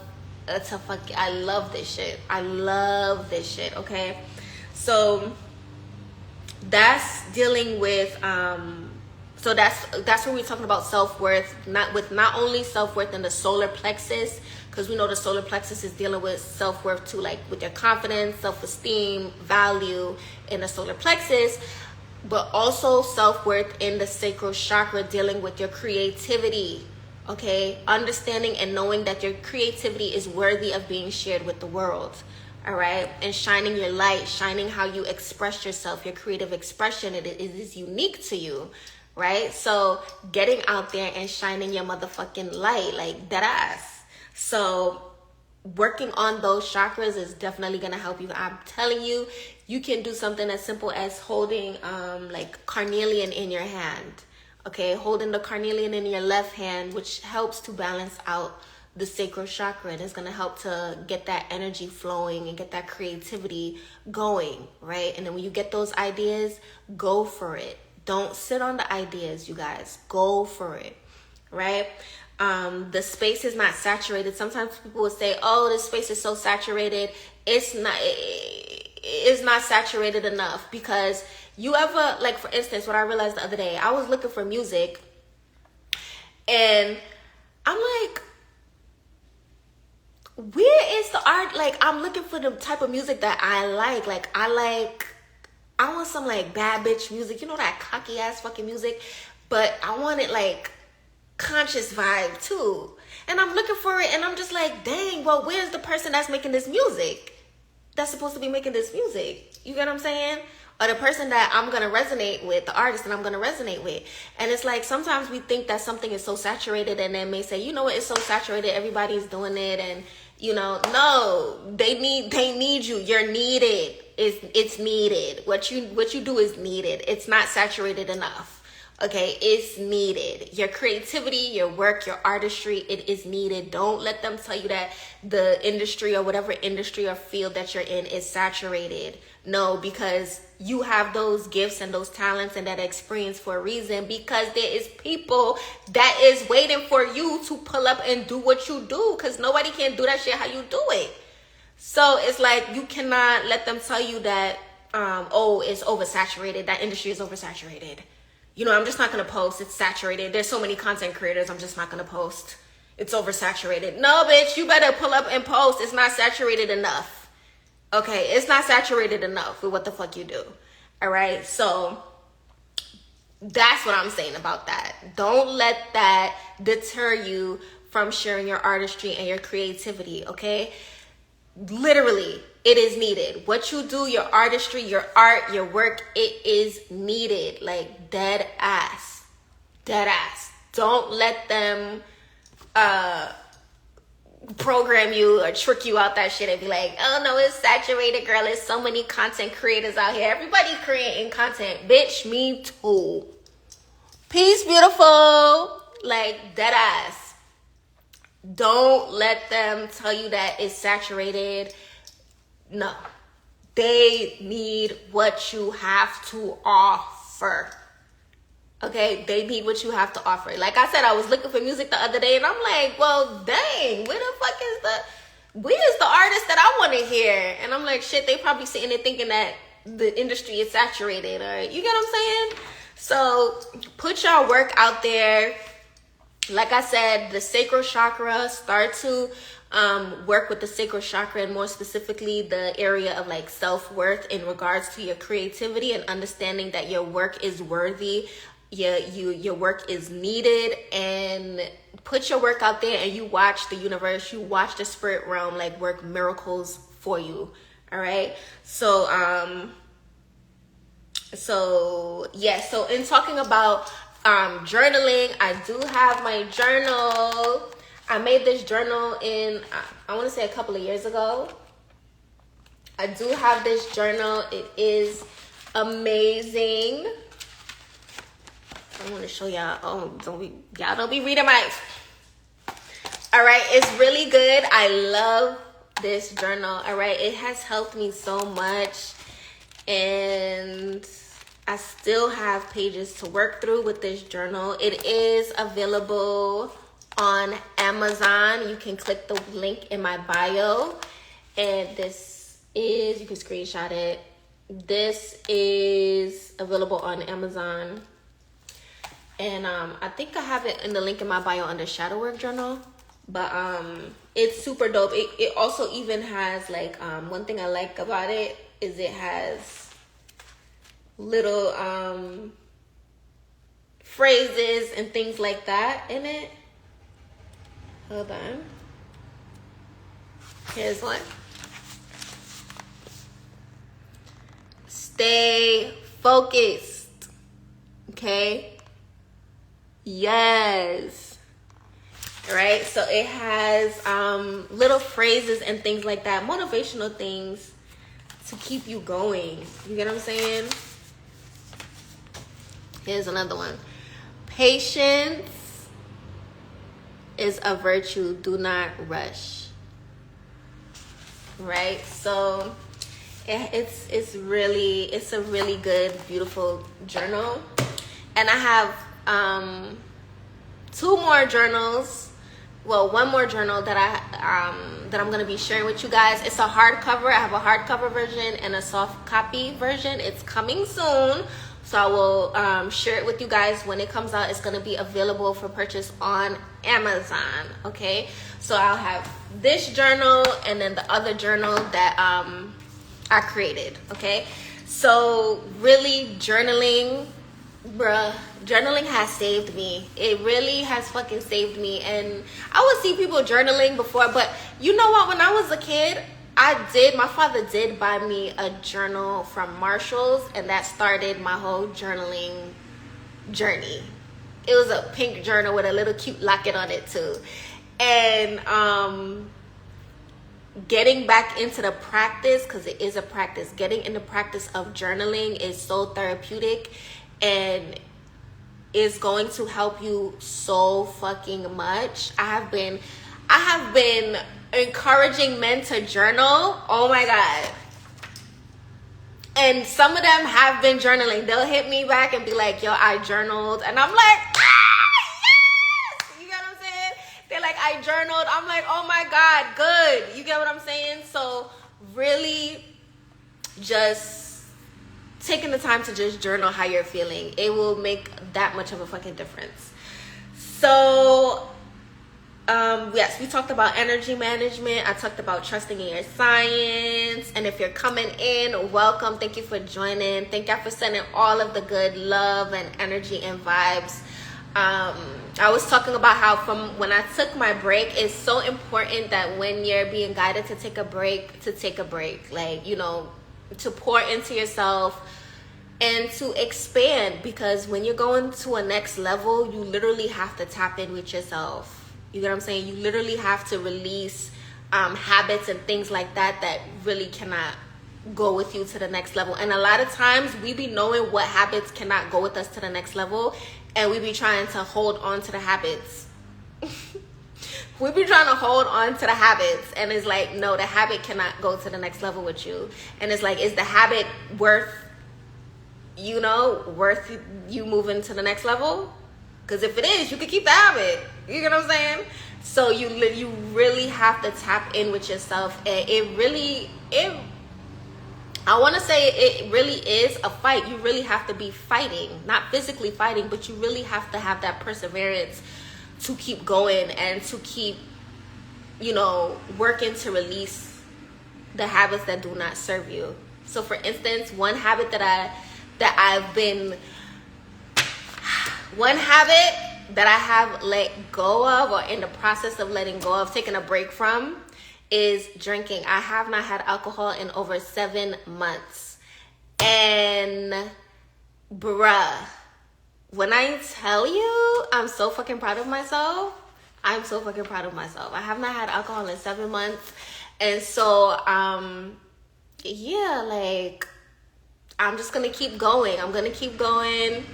Speaker 1: this shit. I love this shit, okay? So that's dealing with so that's where we're talking about self-worth, not only self-worth in the solar plexus, because we know the solar plexus is dealing with self-worth too, like with your confidence, self-esteem, value in the solar plexus, but also self-worth in the sacral chakra, dealing with your creativity. Okay, understanding and knowing that your creativity is worthy of being shared with the world. All right, and shining your light, shining how you express yourself, your creative expression, it is unique to you, right? So getting out there and shining your motherfucking light, like that ass. So working on those chakras is definitely gonna help you. I'm telling you, you can do something as simple as holding like carnelian in your hand. Okay, holding the carnelian in your left hand, which helps to balance out the sacral chakra, and it's going to help to get that energy flowing and get that creativity going, right? And then when you get those ideas, go for it. Don't sit on the ideas, you guys. Go for it, right? The space is not saturated. Sometimes people will say, oh, this space is so saturated. It's not saturated enough, because you ever, like for instance, what I realized the other day, I was looking for music and I'm like, where is the art? Like, I'm looking for the type of music that I like. Like, I want some like bad bitch music, you know, that cocky ass fucking music, but I want it like conscious vibe too. And I'm looking for it and I'm just like, dang, well, where's the person that's making this music? That's supposed to be making this music. You get what I'm saying? Or the person that I'm going to resonate with, the artist that I'm going to resonate with. And it's like, sometimes we think that something is so saturated, and then may say, you know what, it's so saturated, everybody's doing it, and you know, no, they need you. You're needed. It's needed. What you do is needed. It's not saturated enough. Okay, it's needed. Your creativity, your work, your artistry, it is needed. Don't let them tell you that the industry or whatever industry or field that you're in is saturated. No, because you have those gifts and those talents and that experience for a reason, because there is people that is waiting for you to pull up and do what you do, because nobody can do that shit how you do it. So it's like, you cannot let them tell you that, oh, it's oversaturated. That industry is oversaturated. You know, I'm just not going to post. It's saturated. There's so many content creators. I'm just not going to post. It's oversaturated. No, bitch, you better pull up and post. It's not saturated enough. Okay, it's not saturated enough with what the fuck you do. All right, so that's what I'm saying about that. Don't let that deter you from sharing your artistry and your creativity, okay? Literally, it is needed. What you do, your artistry, your art, your work, it is needed. Like, dead ass. Dead ass. Don't let them program you or trick you out that shit and be like, oh no, it's saturated, girl. There's so many content creators out here. Everybody creating content. Bitch, me too. Peace, beautiful. Like, dead ass. Don't let them tell you that it's saturated. No. They need what you have to offer. Okay? They need what you have to offer. Like I said, I was looking for music the other day and I'm like, well, dang, where the fuck is the artist that I want to hear? And I'm like, shit, they probably sitting there thinking that the industry is saturated. Or, you get what I'm saying? So put your work out there. Like I said, the sacral chakra, start to work with the sacral chakra, and more specifically the area of like self-worth in regards to your creativity and understanding that your work is worthy, your work is needed, and put your work out there and you watch the universe, you watch the spirit realm like work miracles for you. All right. So in talking about journaling, I do have my journal. I made this journal in, I want to say a couple of years ago. I do have this journal. It is amazing. I want to show y'all. Oh, y'all don't be reading my. All right, it's really good. I love this journal. All right, it has helped me so much, and I still have pages to work through with this journal. It is available on Amazon. You can click the link in my bio, and this is, you can screenshot it. This is available on Amazon, and I think I have it in the link in my bio under Shadow Work Journal. But it's super dope. It also even has like one thing I like about it is it has little phrases and things like that in it. Hold on. Here's one. Stay focused. Okay? Yes. Right? So it has little phrases and things like that, motivational things to keep you going. You get what I'm saying? Here's another one. Patience is a virtue. Do not rush. Right? So it's a really good, beautiful journal. And I have 2 more journals. Well, 1 more journal that I'm gonna be sharing with you guys. It's a hardcover. I have a hardcover version and a soft copy version. It's coming soon, so I will share it with you guys when it comes out. It's gonna be available for purchase on Amazon. Okay, so I'll have this journal and then the other journal that I created. Okay, so really journaling, bruh, journaling has saved me. It really has fucking saved me. And I would see people journaling before, but you know what? When I was a kid, my father did buy me a journal from Marshall's, and that started my whole journaling journey. It was a pink journal with a little cute locket on it too. And getting back into the practice, because it is a practice, getting in the practice of journaling is so therapeutic. And is going to help you so fucking much. I have been encouraging men to journal. Oh my God. And some of them have been journaling. They'll hit me back and be like, yo, I journaled. And I'm like, yes! You get what I'm saying? They're like, I journaled. I'm like, oh my God, good. You get what I'm saying? So really just taking the time to just journal how you're feeling. It will make that much of a fucking difference. So yes, we talked about energy management. I talked about trusting in your science. And if you're coming in, welcome. Thank you for joining. Thank you for sending all of the good love and energy and vibes. I was talking about how from when I took my break, it's so important that when you're being guided to take a break, like, you know, to pour into yourself and to expand, because when you're going to a next level, you literally have to tap in with yourself. You get what I'm saying? You literally have to release habits and things like that really cannot go with you to the next level. And a lot of times we be knowing what habits cannot go with us to the next level, and we be trying to hold on to the habits. We be trying to hold on to the habits, and it's like, no, the habit cannot go to the next level with you. And it's like, is the habit worth you moving to the next level? Because if it is, you could keep the habit. You get what I'm saying? So you really have to tap in with yourself. And I want to say it really is a fight. You really have to be fighting, not physically fighting, but you really have to have that perseverance to keep going and to keep, you know, working to release the habits that do not serve you. So for instance, one habit that I have let go of, or in the process of letting go of, taking a break from, is drinking. I have not had alcohol in over 7 months. And bruh, when I tell you, I'm so fucking proud of myself. I'm so fucking proud of myself. I have not had alcohol in 7 months. And so, yeah, like, I'm just gonna keep going. I'm gonna keep going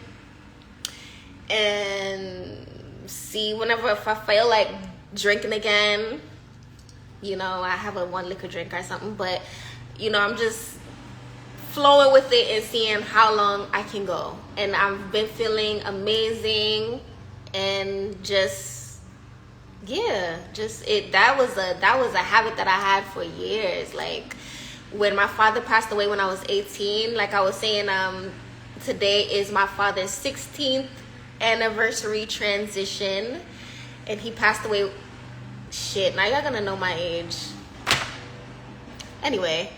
Speaker 1: and see if I feel like drinking again. You know, I have a 1 liquor drink or something, but, you know, I'm just flowing with it and seeing how long I can go. And I've been feeling amazing, and just, yeah, that was a habit that I had for years. Like, when my father passed away when I was 18, like I was saying, today is my father's 16th anniversary transition, and he passed away. Shit, now y'all gonna know my age. Anyway.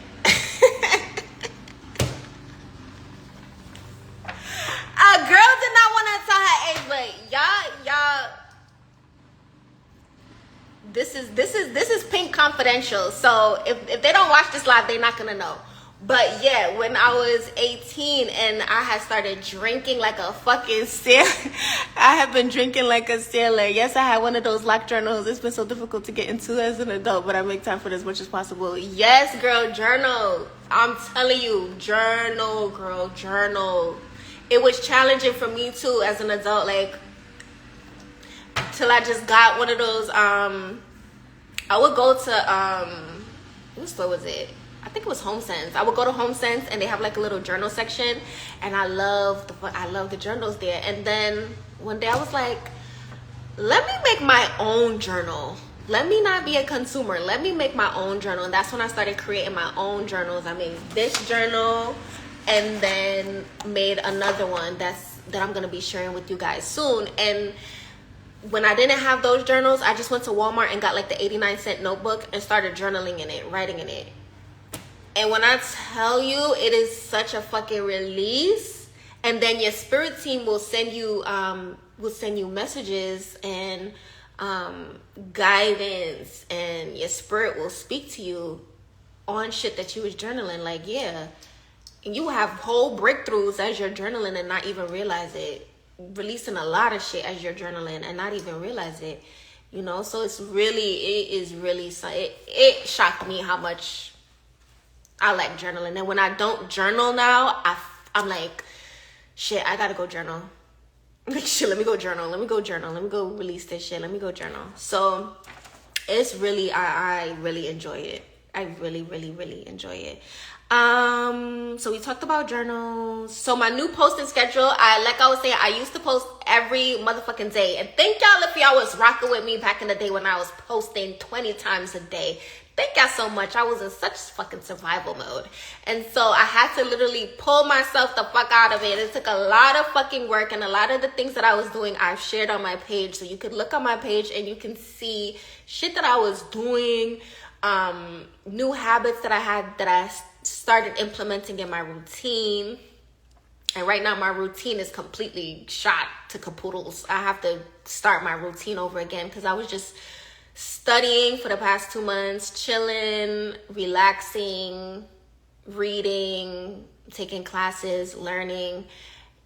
Speaker 1: A girl did not want to tell her age, but y'all this is pink confidential. So if they don't watch this live, they're not gonna know. But yeah, when I was 18 and I had started drinking like a fucking sailor. I have been drinking like a sailor. Yes, I had one of those locked journals. It's been so difficult to get into as an adult, but I make time for it as much as possible. Yes, girl, journal. I'm telling you, journal, girl, journal. It was challenging for me too as an adult, like, till I just got one of those, I would go to, what store was it? I think it was HomeSense. I would go to HomeSense and they have like a little journal section, and I love the journals there. And then one day I was like, let me make my own journal. Let me not be a consumer. Let me make my own journal. And that's when I started creating my own journals. I made this journal and then made another one that I'm going to be sharing with you guys soon. And when I didn't have those journals, I just went to Walmart and got like the 89-cent notebook and started journaling in it, writing in it. And when I tell you, it is such a fucking release. And then your spirit team will send you messages and guidance, and your spirit will speak to you on shit that you was journaling. Like, yeah. And you will have whole breakthroughs as you're journaling and not even realize it. Releasing a lot of shit as you're journaling and not even realize it. You know, so it shocked me how much I like journaling. And when I don't journal now, I'm like, shit, I gotta go journal. shit, let me go journal. Let me go journal. Let me go release this shit. Let me go journal. So it's really, I really enjoy it. I really, really, really enjoy it. So we talked about journals. So my new posting schedule, like I was saying, I used to post every motherfucking day. And thank y'all if y'all was rocking with me back in the day when I was posting 20 times a day. Thank y'all so much. I was in such fucking survival mode. And so I had to literally pull myself the fuck out of it. It took a lot of fucking work, and a lot of the things that I was doing, I've shared on my page. So you could look on my page and you can see shit that I was doing, new habits that I had that I started implementing in my routine. And right now my routine is completely shot to capoodles. I have to start my routine over again because I was just studying for the past 2 months, chilling, relaxing, reading, taking classes, learning,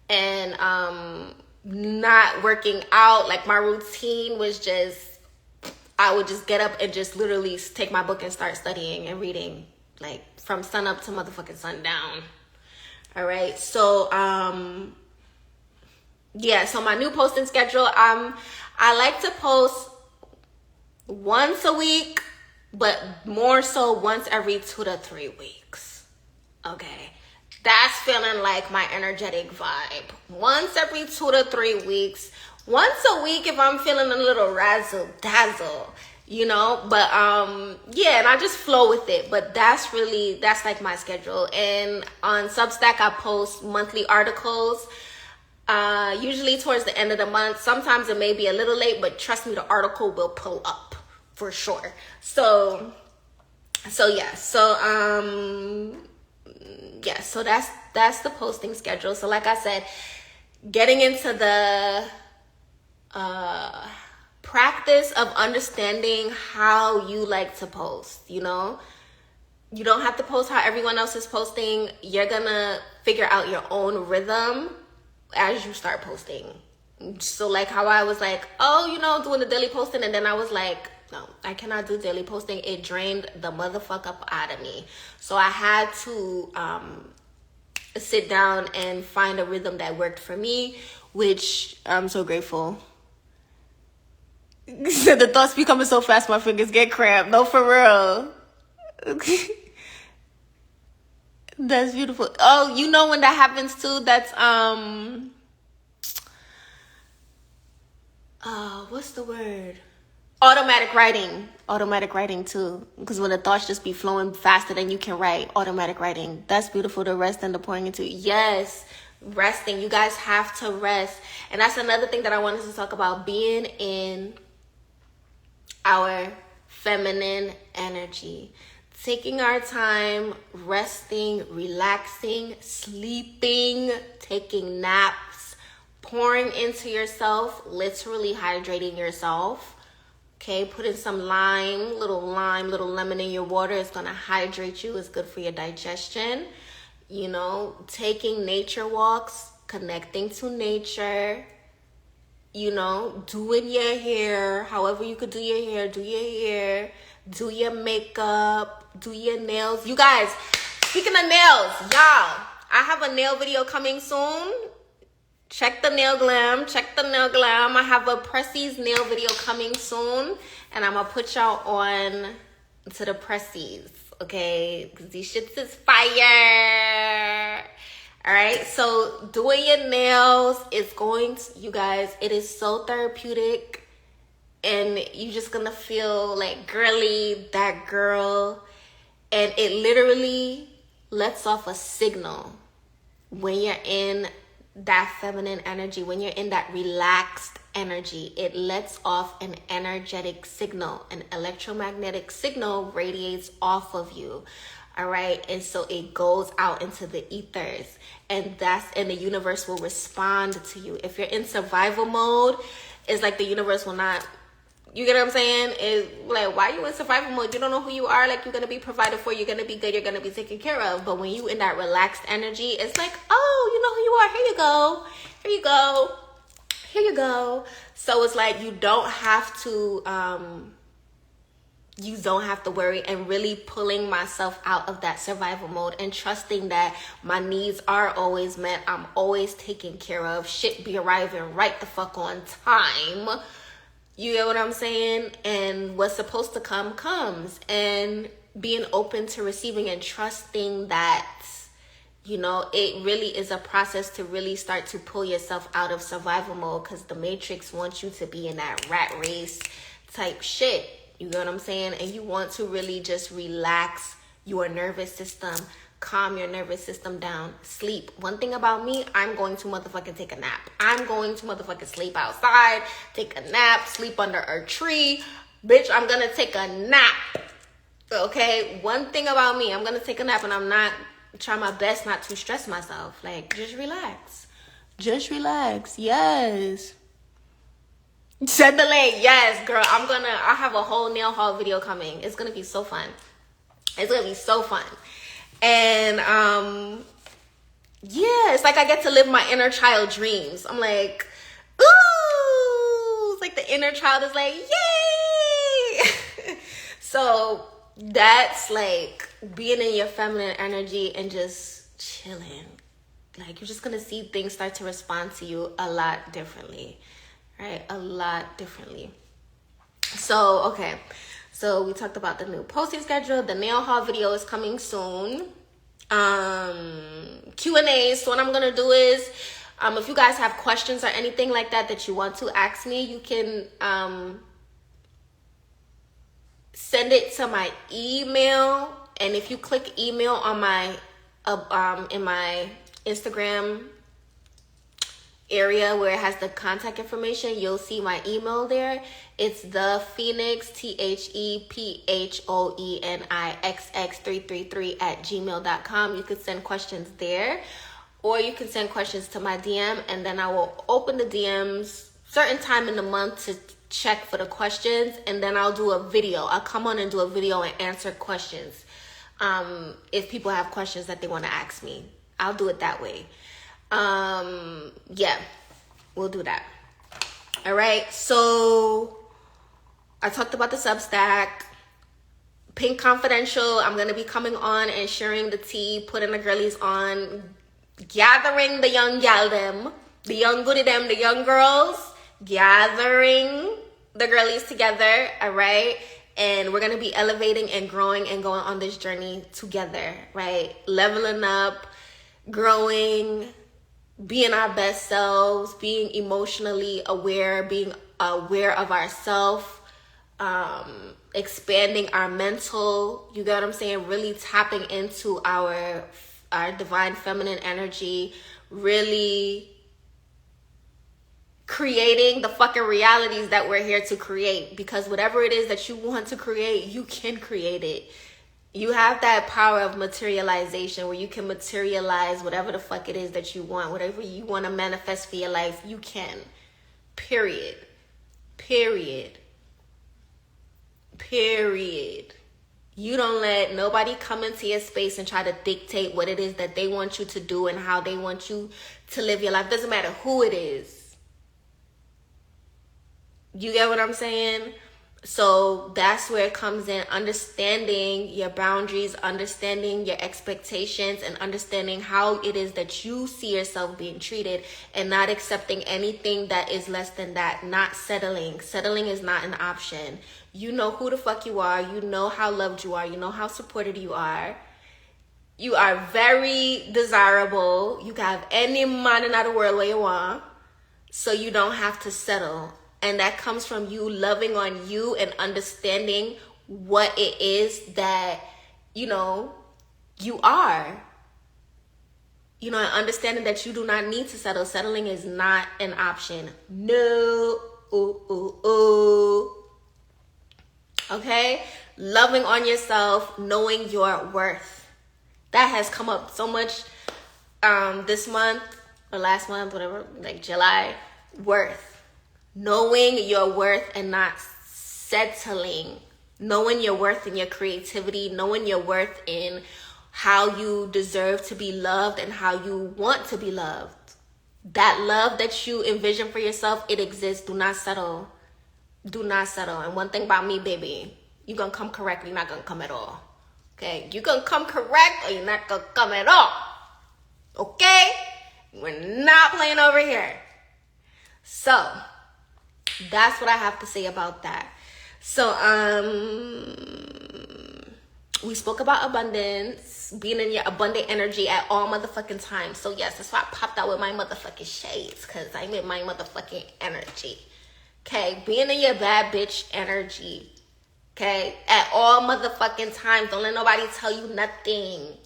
Speaker 1: and not working out. Like my routine was just, I would just get up and just literally take my book and start studying and reading, like from sun up to motherfucking sundown. All right, so yeah, so my new posting schedule, I like to post once a week, but more so once every 2 to 3 weeks. Okay, that's feeling like my energetic vibe. Once every 2 to 3 weeks. Once a week if I'm feeling a little razzle dazzle, you know. But yeah, and I just flow with it. But that's like my schedule. And on Substack I post monthly articles, usually towards the end of the month. Sometimes it may be a little late, but trust me, the article will pull up for sure. So yeah, so that's the posting schedule. So like I said, getting into the practice of understanding how you like to post. You know, you don't have to post how everyone else is posting. You're gonna figure out your own rhythm as you start posting. So like how I was like, oh, you know, doing the daily posting, and then I was like, no, I cannot do daily posting. It drained the motherfucker up out of me. So I had to sit down and find a rhythm that worked for me, which I'm so grateful. The thoughts be coming so fast, my fingers get cramped. No, for real. That's beautiful. Oh, you know when that happens too? That's what's the word? Automatic writing too, because when the thoughts just be flowing faster than you can write. Automatic writing, that's beautiful. The rest and the pouring into. Yes, resting. You guys have to rest. And that's another thing that I wanted to talk about, being in our feminine energy, taking our time, resting, relaxing, sleeping, taking naps, pouring into yourself, literally hydrating yourself. Okay, put in some little lemon in your water. It's going to hydrate you. It's good for your digestion. You know, taking nature walks, connecting to nature, you know, doing your hair, however you could do your hair, do your makeup, do your nails. You guys, speaking of nails, y'all, I have a nail video coming soon. Check the nail glam. I have a Pressies nail video coming soon, and I'm gonna put y'all on to the Pressies, okay? Because these shits is fire. All right, so doing your nails is you guys, it is so therapeutic, and you're just gonna feel like girly, that girl, and it literally lets off a signal when you're in that feminine energy, when you're in that relaxed energy. It lets off an energetic signal. An electromagnetic signal radiates off of you. All right, and so it goes out into the ethers, and the universe will respond to you. If you're in survival mode, it's like the universe will not. You get what I'm saying? It's like, why are you in survival mode? You don't know who you are. Like, you're going to be provided for. You're going to be good. You're going to be taken care of. But when you in that relaxed energy, it's like, oh, you know who you are. Here you go. Here you go. Here you go. So it's like you don't have to You don't have to worry, and really pulling myself out of that survival mode and trusting that my needs are always met. I'm always taken care of. Shit be arriving right the fuck on time. You get what I'm saying? And what's supposed to come comes. And being open to receiving and trusting that, you know, it really is a process to really start to pull yourself out of survival mode, because the Matrix wants you to be in that rat race type shit. You know what I'm saying? And you want to really just relax your nervous system, calm your nervous system down, sleep. One thing about me, I'm going to motherfucking take a nap. I'm going to motherfucking sleep outside, take a nap, sleep under a tree. Bitch, I'm going to take a nap. Okay? One thing about me, I'm going to take a nap, and I'm not trying my best not to stress myself. Like, just relax. Just relax. Yes. Send the link. Yes, girl. I have a whole nail haul video coming. It's gonna be so fun. It's gonna be so fun. And yeah, it's like I get to live my inner child dreams. I'm like, ooh, it's like the inner child is like, yay. So that's like being in your feminine energy and just chilling. Like, you're just gonna see things start to respond to you a lot differently. Right, a lot differently. So, okay. So we talked about the new posting schedule. The nail haul video is coming soon. Q&A. So what I'm going to do is, if you guys have questions or anything like that you want to ask me, you can send it to my email. And if you click email on my in my Instagram area where it has the contact information, you'll see my email there. It's the Phoenix, ThePhoenixx333@gmail.com. You could send questions there, or you can send questions to my DM, and then I will open the DMs certain time in the month to check for the questions, and then I'll do a video. I'll come on and do a video and answer questions. If people have questions that they want to ask me, I'll do it that way. Yeah, we'll do that. All right. So I talked about the Substack, Pink Confidential. I'm going to be coming on and sharing the tea, putting the girlies on, gathering the young gal them, the young goody them, the young girls, gathering the girlies together. All right. And we're going to be elevating and growing and going on this journey together, right? Leveling up, growing, being our best selves, being emotionally aware, being aware of ourselves, expanding our mental, you get what I'm saying? Really tapping into our divine feminine energy, really creating the fucking realities that we're here to create. Because whatever it is that you want to create, you can create it. You have that power of materialization where you can materialize whatever the fuck it is that you want. Whatever you want to manifest for your life, you can. Period. Period. Period. You don't let nobody come into your space and try to dictate what it is that they want you to do and how they want you to live your life. Doesn't matter who it is. You get what I'm saying? So that's where it comes in, understanding your boundaries, understanding your expectations, and understanding how it is that you see yourself being treated, and not accepting anything that is less than that, not settling. Settling is not an option. You know who the fuck you are. You know how loved you are. You know how supported you are. You are very desirable. You can have any man in the world where you want. So you don't have to settle. And that comes from you loving on you and understanding what it is that, you know, you are. You know, and understanding that you do not need to settle. Settling is not an option. No. Okay? Loving on yourself, knowing your worth. That has come up so much this month or last month, whatever, like July. Worth. Knowing your worth and not settling. Knowing your worth in your creativity. Knowing your worth in how you deserve to be loved and how you want to be loved. That love that you envision for yourself, it exists. Do not settle. Do not settle. And one thing about me, baby, You're gonna come correct, or you're not gonna come at all. Okay? You're gonna come correct, or you're not gonna come at all. Okay? We're not playing over here. So, that's what I have to say about that. So, we spoke about abundance, being in your abundant energy at all motherfucking times. So, yes, that's why I popped out with my motherfucking shades, because I'm in my motherfucking energy. Okay? Being in your bad bitch energy. Okay? At all motherfucking times. Don't let nobody tell you nothing.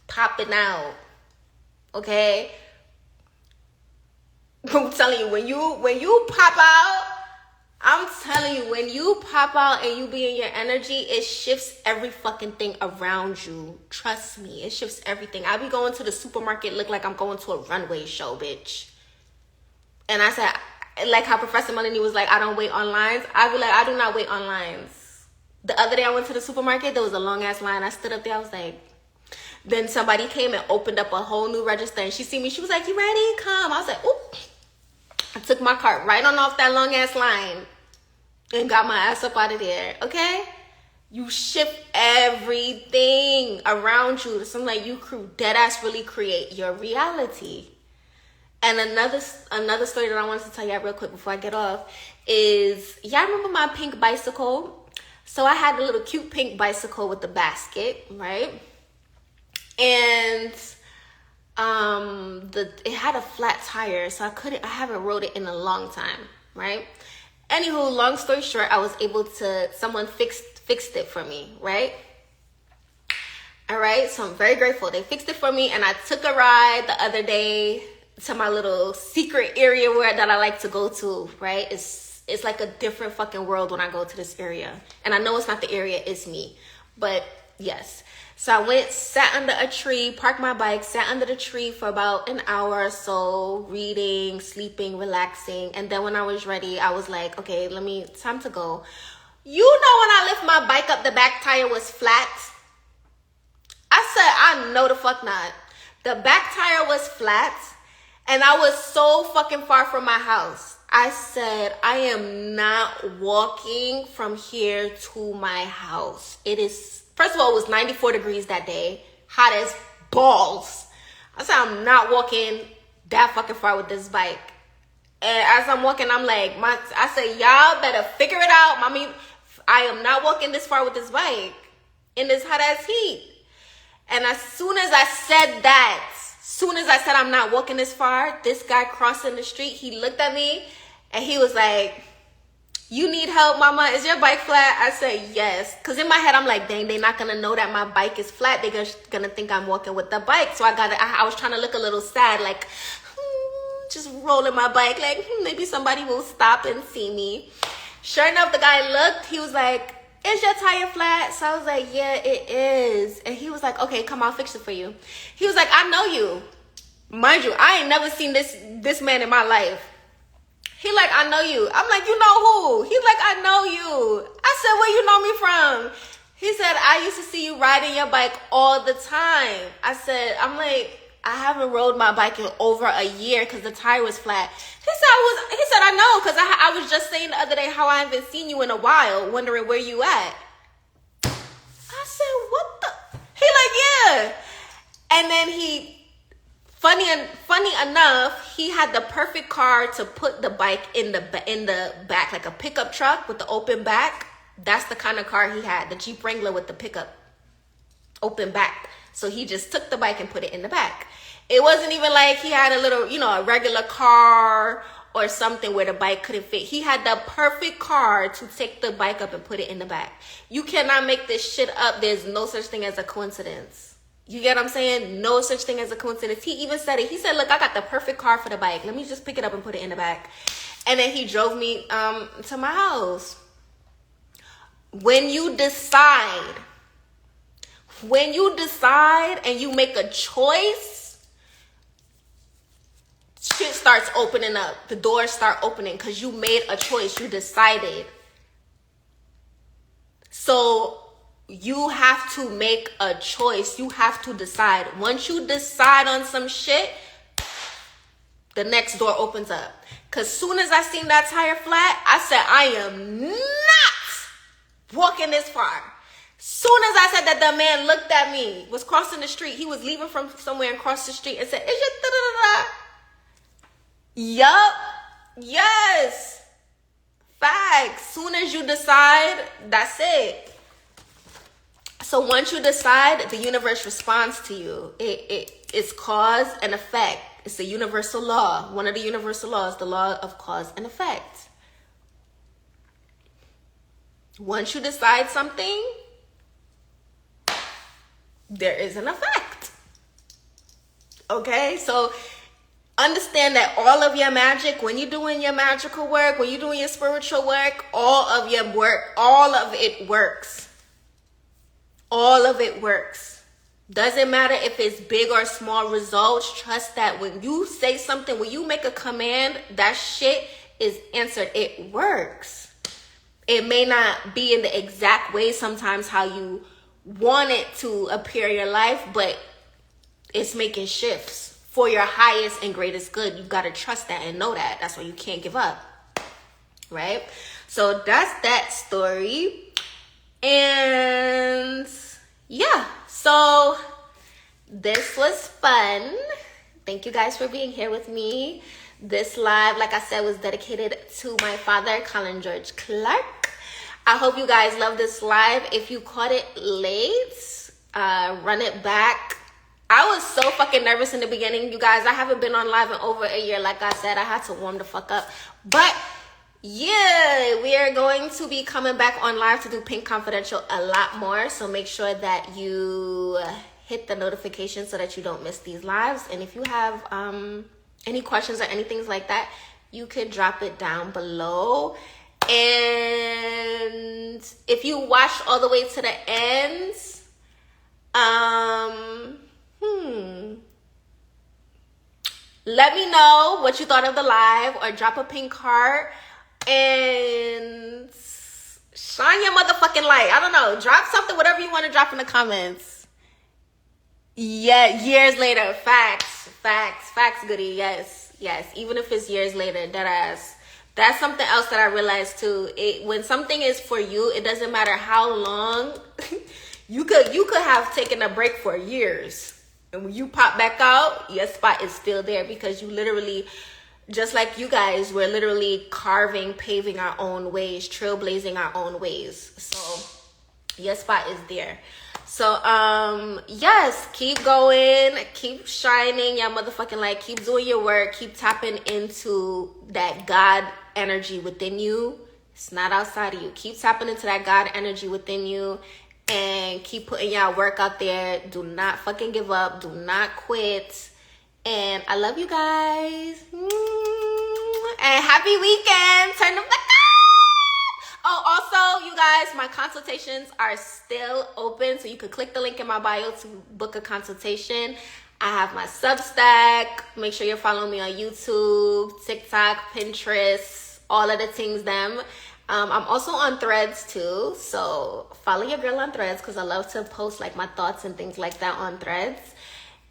Speaker 1: Popping out. Okay? I'm telling you, when you pop out, I'm telling you, when you pop out and you be in your energy, it shifts every fucking thing around you. Trust me, it shifts everything. I be going to the supermarket, look like I'm going to a runway show, bitch. And I said, like how Professor Melanie was like, I don't wait on lines. I be like, I do not wait on lines. The other day I went to the supermarket, there was a long ass line. I stood up there, I was like, then somebody came and opened up a whole new register, and she see me, she was like, you ready? Come. I was like, oop. I took my cart right on off that long ass line and got my ass up out of there. Okay? You shift everything around you. Something like you dead ass really create your reality. And another story that I wanted to tell y'all real quick before I get off is, y'all remember my pink bicycle? So I had the little cute pink bicycle with the basket, right? And it had a flat tire, so I haven't rode it in a long time, right? Anywho, long story short, I was able to, someone fixed it for me, right? All right, so I'm very grateful. They fixed it for me, and I took a ride the other day to my little secret area that I like to go to, right? It's like a different fucking world when I go to this area. And I know it's not the area, it's me. But yes. So I went, sat under a tree, parked my bike, sat under the tree for about an hour or so, reading, sleeping, relaxing. And then when I was ready, I was like, okay, time to go. You know, when I lift my bike up, the back tire was flat. I said, I know the fuck not. The back tire was flat, and I was so fucking far from my house. I said, I am not walking from here to my house. It is... First of all, it was 94 degrees that day. Hot as balls. I said, I'm not walking that fucking far with this bike. And as I'm walking, I'm like, I said, y'all better figure it out. Mommy, I am not walking this far with this bike in this hot ass heat. And as soon as I said I'm not walking this far, this guy crossing the street, he looked at me and he was like, you need help, mama? Is your bike flat? I said, yes. Because in my head, I'm like, dang, they're not going to know that my bike is flat. They're going to think I'm walking with the bike. So I was trying to look a little sad, like, just rolling my bike, like, maybe somebody will stop and see me. Sure enough, the guy looked. He was like, is your tire flat? So I was like, yeah, it is. And he was like, okay, come, I'll fix it for you. He was like, I know you. Mind you, I ain't never seen this man in my life. He like, I know you. I'm like, you know who? He's like, I know you. I said, where you know me from? He said, I used to see you riding your bike all the time. I said, I haven't rode my bike in over a year because the tire was flat. He said, I know, because I was just saying the other day how I haven't seen you in a while, wondering where you at. I said, what the? He like, yeah. And then funny enough, he had the perfect car to put the bike in the back, like a pickup truck with the open back. That's the kind of car he had, the Jeep Wrangler with the pickup open back. So he just took the bike and put it in the back. It wasn't even like he had a little, a regular car or something where the bike couldn't fit. He had the perfect car to take the bike up and put it in the back. You cannot make this shit up. There's no such thing as a coincidence. You get what I'm saying? No such thing as a coincidence. He even said it. He said, look, I got the perfect car for the bike. Let me just pick it up and put it in the back. And then he drove me to my house. When you decide and you make a choice, shit starts opening up. The doors start opening because you made a choice. You decided. So you have to make a choice. You have to decide. Once you decide on some shit, the next door opens up. Because soon as I seen that tire flat, I said, I am not walking this far. Soon as I said that, the man looked at me, was crossing the street. He was leaving from somewhere and crossed the street and said, "Is your da-da-da-da?" Yup. Yes. Facts. Soon as you decide, that's it. So once you decide, the universe responds to you. It's cause and effect. It's a universal law. One of the universal laws, the law of cause and effect. Once you decide something, there is an effect. Okay? So understand that all of your magic, when you're doing your magical work, when you're doing your spiritual work, all of your work, all of it works. All of it works. Doesn't matter if it's big or small results. Trust that when you say something, when you make a command, that shit is answered. It works. It may not be in the exact way sometimes how you want it to appear in your life, but it's making shifts for your highest and greatest good. You got to trust that and know that. That's why you can't give up. Right? So that's that story. And yeah, so this was fun. Thank you guys for being here with me. This live, like I said, was dedicated to my father, Colin George Clark. I hope you guys love this live. If you caught it late, run it back. I was so fucking nervous in the beginning, you guys. I haven't been on live in over a year. Like I said, I had to warm the fuck up. But yeah, we are going to be coming back on live to do Pink Confidential a lot more. So make sure that you hit the notification so that you don't miss these lives. And if you have any questions or anything like that, you could drop it down below. And if you watched all the way to the end, let me know what you thought of the live, or drop a pink heart and shine your motherfucking light. I don't know. Drop something, whatever you want to drop in the comments. Yeah, years later. Facts, goodie. Yes. Even if it's years later, that ass. That's something else that I realized too. When something is for you, it doesn't matter how long. You could have taken a break for years, and when you pop back out, your spot is still there, because you literally, just like you guys, we're literally paving our own ways, trailblazing our own ways. So your spot is there. So yes, keep going, keep shining your motherfucking light, keep doing your work, keep tapping into that God energy within you. It's not outside of you. Keep tapping into that God energy within you, and keep putting y'all work out there. Do not fucking give up. Do not quit. And I love you guys. And happy weekend. Turn the fuck on. Oh, also, you guys, my consultations are still open. So you could click the link in my bio to book a consultation. I have my Substack. Make sure you're following me on YouTube, TikTok, Pinterest, all of the things them. I'm also on Threads too, so follow your girl on Threads, because I love to post like my thoughts and things like that on Threads.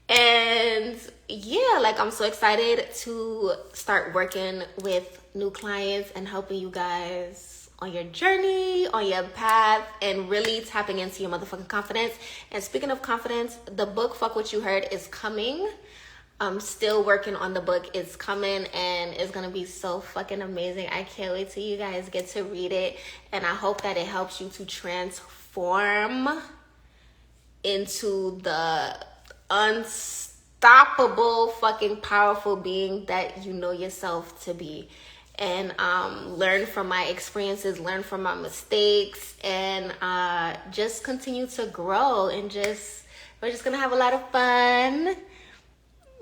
Speaker 1: And yeah, like I'm so excited to start working with new clients and helping you guys on your journey, on your path, and really tapping into your motherfucking confidence. And speaking of confidence, the book Fuck What You Heard is coming. I'm still working on the book. It's coming, and it's gonna be so fucking amazing. I can't wait till you guys get to read it, and I hope that it helps you to transform into the unstoppable fucking powerful being that you know yourself to be. And learn from my experiences, learn from my mistakes, and just continue to grow, and we're just gonna have a lot of fun.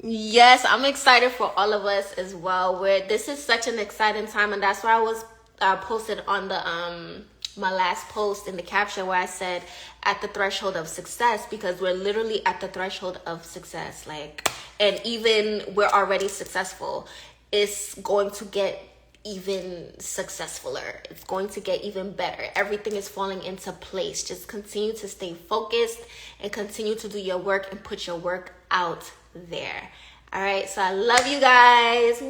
Speaker 1: Yes, I'm excited for all of us as well. This is such an exciting time, and that's why I was posted on the my last post in the caption where I said at the threshold of success, because we're literally at the threshold of success. And even we're already successful. It's going to get even successfuler. It's going to get even better. Everything is falling into place. Just continue to stay focused and continue to do your work and put your work out there. All right, so I love you guys.